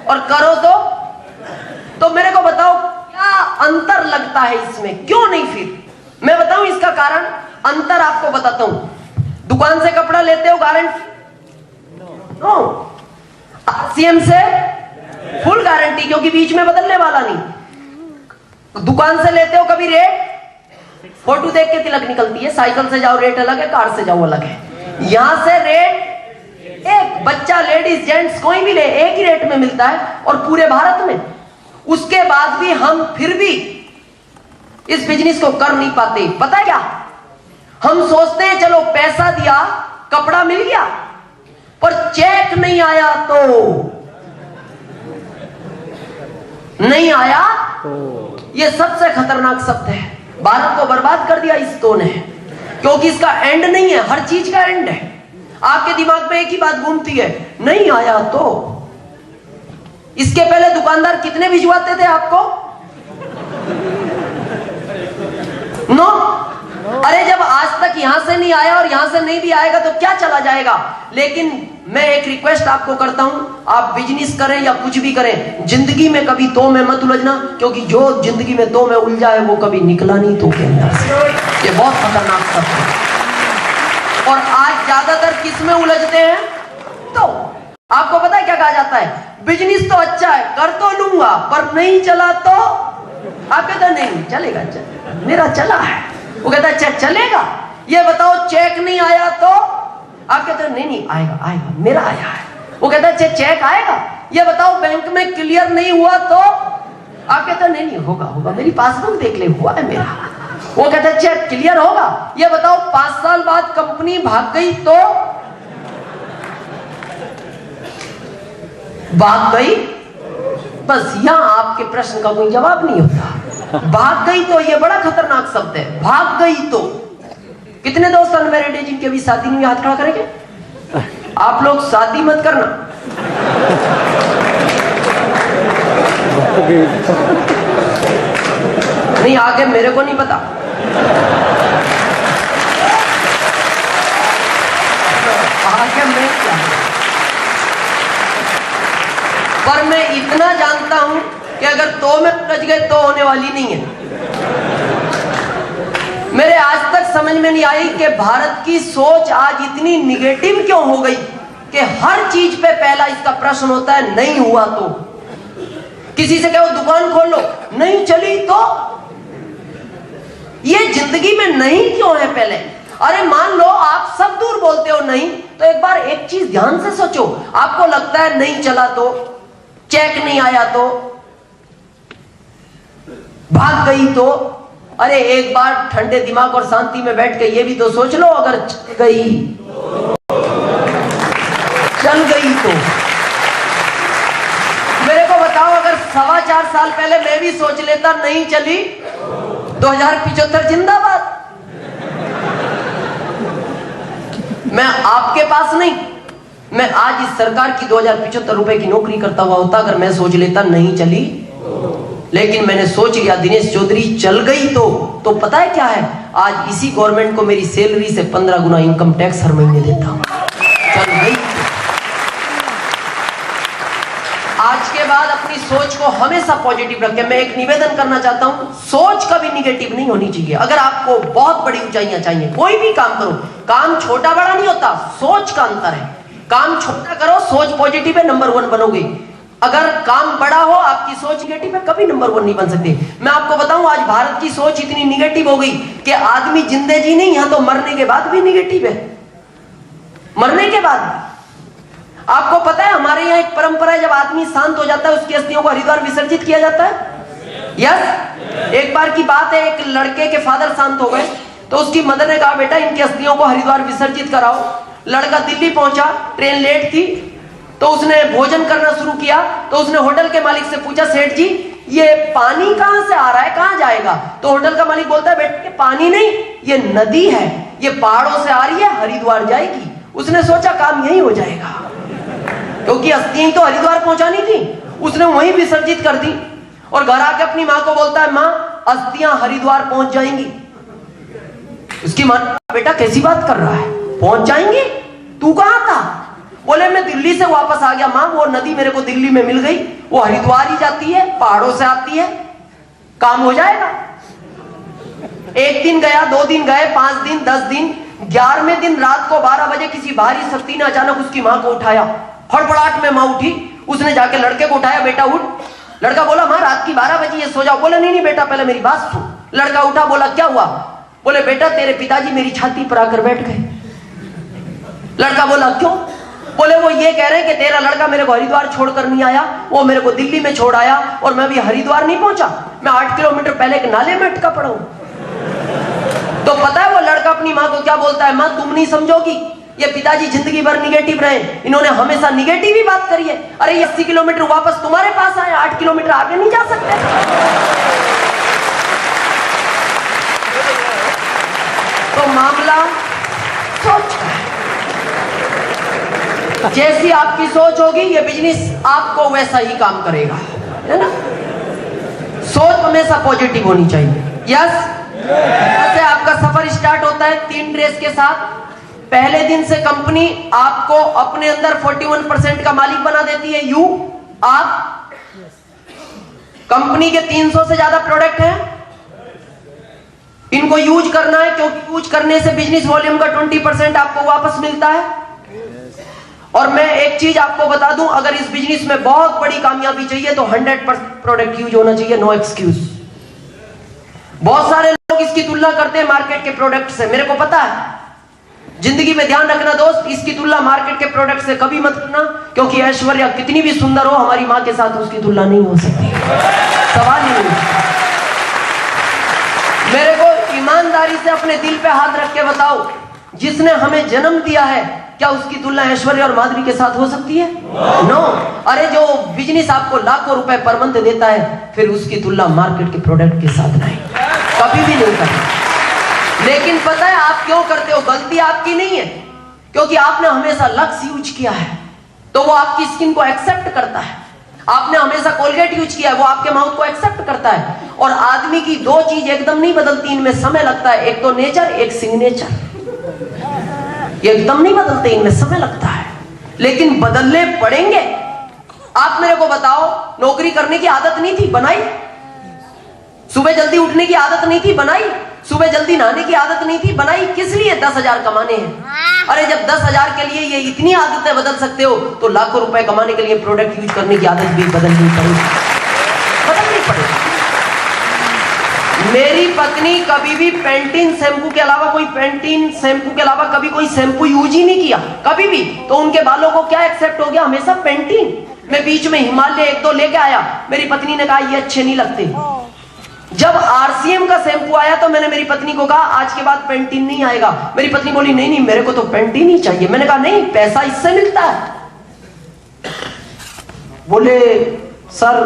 और करो तो मेरे को बताओ क्या अंतर लगता है इसमें, क्यों नहीं? फिर मैं बताऊं इसका कारण, अंतर आपको बताता हूं। दुकान से कपड़ा लेते हो गारंटी नो, आरसीएम से फुल गारंटी, क्योंकि बीच में बदलने वाला नहीं। दुकान से लेते हो कभी रेट फोटो देख के तिलक निकलती है, साइकिल से जाओ रेट अलग है, कार से जाओ अलग है। यहां से रेट एक बच्चा, लेडीज, जेंट्स कोई भी ले, एक ही रेट में मिलता है और पूरे भारत में। उसके बाद भी हम फिर भी इस बिजनेस को कर नहीं पाते। पता है क्या? हम सोचते हैं चलो पैसा दिया, कपड़ा मिल गया, पर चेक नहीं आया तो नहीं आया। यह सबसे खतरनाक शब्द है, भारत को बर्बाद कर दिया इस दो ने, क्योंकि इसका एंड नहीं है, हर चीज का एंड है। आपके दिमाग में एक ही बात घूमती है, नहीं आया तो। इसके पहले दुकानदार कितने भिजवाते थे आपको? नो। अरे जब आज तक यहां से नहीं आया और यहां से नहीं भी आएगा तो क्या चला जाएगा? लेकिन मैं एक रिक्वेस्ट आपको करता हूं, आप बिजनेस करें या कुछ भी करें, जिंदगी में कभी तो में मत उलझना, क्योंकि जो जिंदगी में तो में उलझा है वो कभी निकला नहीं तो के अंदर से। ये बहुत खतरनाक शब्द है। और आज ज्यादातर किस में उलझते हैं? तो आपको पता है क्या कहा जाता है? बिजनेस तो अच्छा है, कर तो लूंगा, पर नहीं चला तो आप कहते नहीं चलेगा, मेरा चला है। वो कहता है अच्छा चलेगा। ये बताओ चेक नहीं आया तो आप कहते नहीं आएगा, आएगा, मेरा आया है। वो कहता है अच्छा चेक आएगा। ये बताओ बैंक में क्लियर नहीं हुआ तो आप कहते नहीं होगा, होगा, मेरी पासबुक देख ले, हुआ है मेरा। वो कहते हैं चेक क्लियर होगा। ये बताओ 5 साल बाद कंपनी भाग गई तो भाग गई, बस यहां आपके प्रश्न का कोई जवाब नहीं होता। भाग गई तो ये बड़ा खतरनाक शब्द है, भाग गई तो। कितने दोस्त अनमैरिड है जिनके भी शादी नहीं, हाथ खड़ा करेंगे? आप लोग शादी मत करना। नहीं आगे मेरे को नहीं पता। आगे मैं क्या, पर मैं इतना जानता हूं कि अगर तो में उलझ गए तो होने वाली नहीं है। मेरे आज तक समझ में नहीं आई कि भारत की सोच आज इतनी निगेटिव क्यों हो गई कि हर चीज पे पहला इसका प्रश्न होता है नहीं हुआ तो। किसी से कहो दुकान खोल लो, नहीं चली तो। ये जिंदगी में नहीं क्यों है पहले? अरे मान लो आप सब दूर बोलते हो नहीं, तो एक बार एक चीज ध्यान से सोचो। आपको लगता है नहीं चला तो, चेक नहीं आया तो, भाग गई तो, अरे एक बार ठंडे दिमाग और शांति में बैठ के ये भी तो सोच लो, अगर चल गई तो। मेरे को बताओ, अगर 4.25 साल पहले मैं भी सोच लेता नहीं चली, 2075 जिंदाबाद। मैं आपके पास नहीं, मैं आज इस सरकार की 2075 रुपए की नौकरी करता हुआ होता अगर मैं सोच लेता नहीं चली, लेकिन मैंने सोच लिया दिनेश चौधरी चल गई तो पता है क्या है? आज इसी गवर्नमेंट को मेरी सैलरी से 15 गुना इनकम टैक्स हर महीने देता हूं। चल गई। आज के बाद अपनी सोच को हमेशा पॉजिटिव रखें। मैं एक निवेदन करना चाहता हूं, सोच कभी निगेटिव नहीं होनी चाहिए। अगर आपको बहुत बड़ी ऊंचाइयां चाहिए, कोई भी काम करो, काम छोटा बड़ा नहीं होता, सोच का अंतर है। काम छोटा करो, सोच पॉजिटिव है, नंबर 1 बनोगे। अगर काम बड़ा हो, आपकी सोच निगेटिव है, कभी नंबर 1 नहीं बन सकते। मैं आपको बताऊं, आज भारत की सोच इतनी निगेटिव हो गई कि आदमी जिंदे जी नहीं, यहां तो मरने के बाद भी निगेटिव है। मरने के बाद आपको पता है हमारे यहाँ एक परंपरा है, जब आदमी शांत हो जाता है उसकी अस्थियों को हरिद्वार विसर्जित किया जाता है। यस, एक बार की बात है, एक लड़के के फादर शांत हो गए तो उसकी मदर ने कहा बेटा इनकी अस्थियों को हरिद्वार विसर्जित कराओ। लड़का दिल्ली पहुंचा, ट्रेन लेट थी, तो उसने भोजन करना शुरू किया। तो उसने होटल के मालिक से पूछा, सेठ जी ये पानी कहां से आ रहा है, कहां जाएगा? तो होटल का मालिक बोलता है बेटे पानी नहीं, ये नदी है, ये पहाड़ों से आ रही है, हरिद्वार जाएगी। उसने सोचा काम यही हो जाएगा, क्योंकि अस्थियां तो हरिद्वार पहुंचानी थी। उसने वहीं विसर्जित कर दी और घर आके अपनी माँ को बोलता है, माँ अस्थियां हरिद्वार पहुंच जाएंगी। उसकी मां, बेटा कैसी बात कर रहा है, पहुंच जाएंगे? तू कहां था? बोले मैं दिल्ली से वापस आ गया मां, वो नदी मेरे को दिल्ली में मिल गई, वो हरिद्वार ही जाती है, पहाड़ों से आती है, काम हो जाएगा। 1 दिन गया, 2 दिन गए, 5 दिन, 10 दिन, 11वें दिन रात को 12 बजे किसी बाहरी शक्ति ने अचानक उसकी मां को उठाया। हड़बड़ाहट में मां उठी, उसने जाके लड़के को उठाया, बेटा उठ। लड़का बोला मां रात की 12 बजी है, सो जाओ। बोला नहीं नहीं बेटा पहले मेरी बात सुन। लड़का उठा, बोला क्या हुआ? बोले बेटा तेरे पिताजी मेरी छाती पर आकर बैठ गए। लड़का बोला क्यों? बोले वो ये कह रहे हैं कि तेरा लड़का मेरे को हरिद्वार छोड़कर नहीं आया, वो मेरे को दिल्ली में छोड़ आया और मैं भी हरिद्वार नहीं पहुंचा, मैं 8 किलोमीटर पहले एक नाले में अटका पड़ा हूं। तो पता है वो लड़का अपनी मां को क्या बोलता है? मां तुम नहीं समझोगी, ये पिताजी जिंदगी भर निगेटिव रहे, इन्होंने हमेशा निगेटिव ही बात करी है। अरे ये 80 किलोमीटर वापस तुम्हारे पास आए, 8 किलोमीटर आगे नहीं जा सकते। तो मामला सोच का है। जैसी आपकी सोच होगी ये बिजनेस आपको वैसा ही काम करेगा, है ना? सोच हमेशा पॉजिटिव होनी चाहिए। यस, ऐसे आपका सफर स्टार्ट होता है 3 ड्रेस के साथ। पहले दिन से कंपनी आपको अपने अंदर 41% का मालिक बना देती है। आप कंपनी के 300 से ज्यादा प्रोडक्ट हैं, इनको यूज करना है, क्योंकि यूज करने से बिजनेस वॉल्यूम का 20% आपको वापस मिलता है। और मैं एक चीज आपको बता दूं, अगर इस बिजनेस में बहुत बड़ी कामयाबी चाहिए तो 100% प्रोडक्ट यूज होना चाहिए, नो एक्सक्यूज। बहुत सारे लोग इसकी तुलना करते हैं मार्केट के प्रोडक्ट से, मेरे को पता है। जिंदगी में ध्यान रखना दोस्त, इसकी तुलना मार्केट के प्रोडक्ट से कभी मत करना, क्योंकि ऐश्वर्या कितनी भी सुंदर हो, हमारी मां के साथ उसकी तुलना नहीं हो सकती, सवाल ही नहीं। मेरे को ईमानदारी से अपने दिल पे हाथ रख के बताओ, जिसने हमें जन्म दिया है, क्या उसकी तुलना ऐश्वर्या और माधुरी के साथ हो सकती है? नो। अरे जो बिजनेस आपको लाखों रुपए पर मंथ देता है, फिर उसकी तुलना मार्केट के प्रोडक्ट के साथ नहीं, कभी भी नहीं करना। लेकिन पता है आप क्यों करते हो? गलती आपकी नहीं है, क्योंकि आपने हमेशा लक्स यूज किया है, तो वो आपकी स्किन को एक्सेप्ट करता है। आपने हमेशा कोलगेट यूज किया है, वो आपके माउथ को एक्सेप्ट करता है। और आदमी की 2 चीज एकदम नहीं बदलती, इनमें समय लगता है, एक तो नेचर, एक सिग्नेचर। ये एकदम नहीं बदलते, इनमें समय लगता है, लेकिन बदलने पड़ेंगे। आप मेरे को बताओ, नौकरी करने की आदत नहीं थी, बनाई? सुबह जल्दी उठने की आदत नहीं थी, बनाई? सुबह जल्दी नहाने की आदत नहीं थी, बनाई? किस लिए? 10,000 कमाने हैं। अरे जब 10,000 के लिए ये इतनी आदतें बदल सकते हो, तो लाखों रुपए कमाने के लिए प्रोडक्ट यूज करने की आदत भी बदलनी पड़ेगी। मेरी पत्नी कभी भी पेंटीन शैम्पू के अलावा कभी कोई शैम्पू यूज ही नहीं किया, कभी भी। तो उनके बालों को क्या एक्सेप्ट हो गया? हमेशा पेंटीन। मैं बीच में हिमालय 1-2 लेके आया, मेरी पत्नी ने कहा ये अच्छे नहीं लगते। जब आरसीएम का शैम्पू आया तो मैंने मेरी पत्नी को कहा आज के बाद पेंटीन नहीं आएगा। मेरी पत्नी बोली नहीं नहीं मेरे को तो पेंटीन ही चाहिए। मैंने कहा नहीं, पैसा इससे मिलता है। बोले सर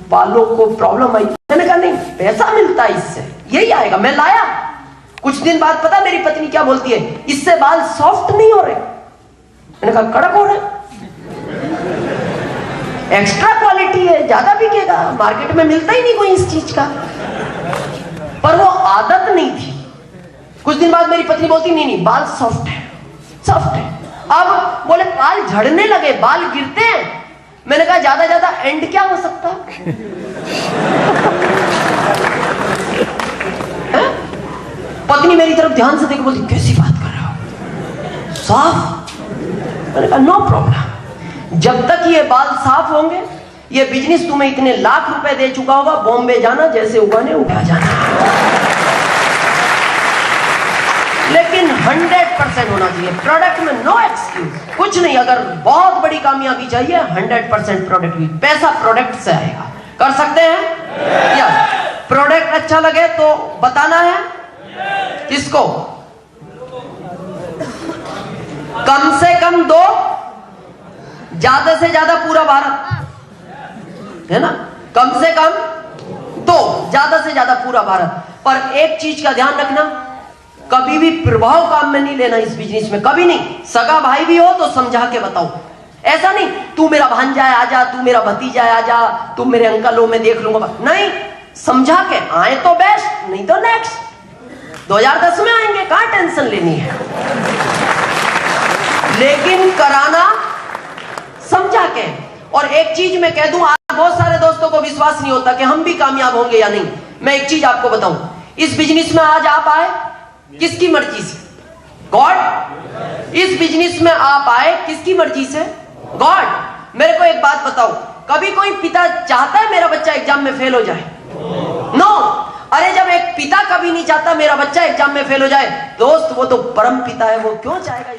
बालों को प्रॉब्लम आई। मैंने कहा नहीं, पैसा मिलता है इससे, यही आएगा। मैं लाया, कुछ दिन बाद पता मेरी पत्नी क्या बोलती है? इससे बाल सॉफ्ट नहीं हो रहे। मैंने कहा कड़क हो रहे, एक्स्ट्रा क्वालिटी है, ज्यादा बिकेगा, मार्केट में मिलता ही नहीं कोई इस चीज का। पर वो आदत नहीं थी। कुछ दिन बाद मेरी पत्नी बोलती नहीं नहीं बाल सॉफ्ट है, सॉफ्ट है। अब बोले बाल झड़ने लगे, बाल गिरते हैं। मैंने कहा ज्यादा ज्यादा एंड क्या हो सकता है? पत्नी मेरी तरफ ध्यान से देख बोलती कैसी बात कर रहे हो, साफ? मैंने कहा नो प्रॉब्लम, जब तक ये बाल साफ होंगे, ये बिजनेस तुम्हें इतने लाख रुपए दे चुका होगा, बॉम्बे जाना जैसे उगाने उगा जाना। लेकिन 100% होना चाहिए प्रोडक्ट में, नो एक्सक्यूज, कुछ नहीं। अगर बहुत बड़ी कामयाबी चाहिए 100% प्रोडक्ट भी, पैसा प्रोडक्ट से आएगा। कर सकते हैं या प्रोडक्ट अच्छा लगे तो बताना है किसको? कम से कम 2, ज्यादा से ज्यादा पूरा भारत, है ना? कम से कम 2, ज्यादा से ज्यादा पूरा भारत। पर एक चीज का ध्यान रखना, कभी भी प्रभाव काम में नहीं लेना इस बिजनेस में, कभी नहीं। सगा भाई भी हो तो समझा के बताओ, ऐसा नहीं तू मेरा भांजा है आजा, तू मेरा भतीजा है आजा, तू मेरे अंकल हो मैं देख लूंगा, नहीं। समझा के आए तो बेस्ट, नहीं तो नेक्स्ट 2010 में आएंगे, कहां टेंशन लेनी है। लेकिन कराना समझा के। और एक चीज मैं कह दूं, आज बहुत सारे दोस्तों को विश्वास नहीं होता कि हम भी कामयाब होंगे या नहीं। मैं एक चीज आपको बताऊं, इस बिजनेस में आज आप आए किसकी मर्जी से? गॉड। इस बिजनेस में आप आए किसकी मर्जी से? गॉड। मेरे को एक बात बताओ, कभी कोई पिता चाहता है मेरा बच्चा एग्जाम में फेल हो जाए? नो। अरे जब एक पिता कभी नहीं चाहता मेरा बच्चा एग्जाम में फेल हो जाए, दोस्त वो तो परम पिता है, वो क्यों चाहेगा?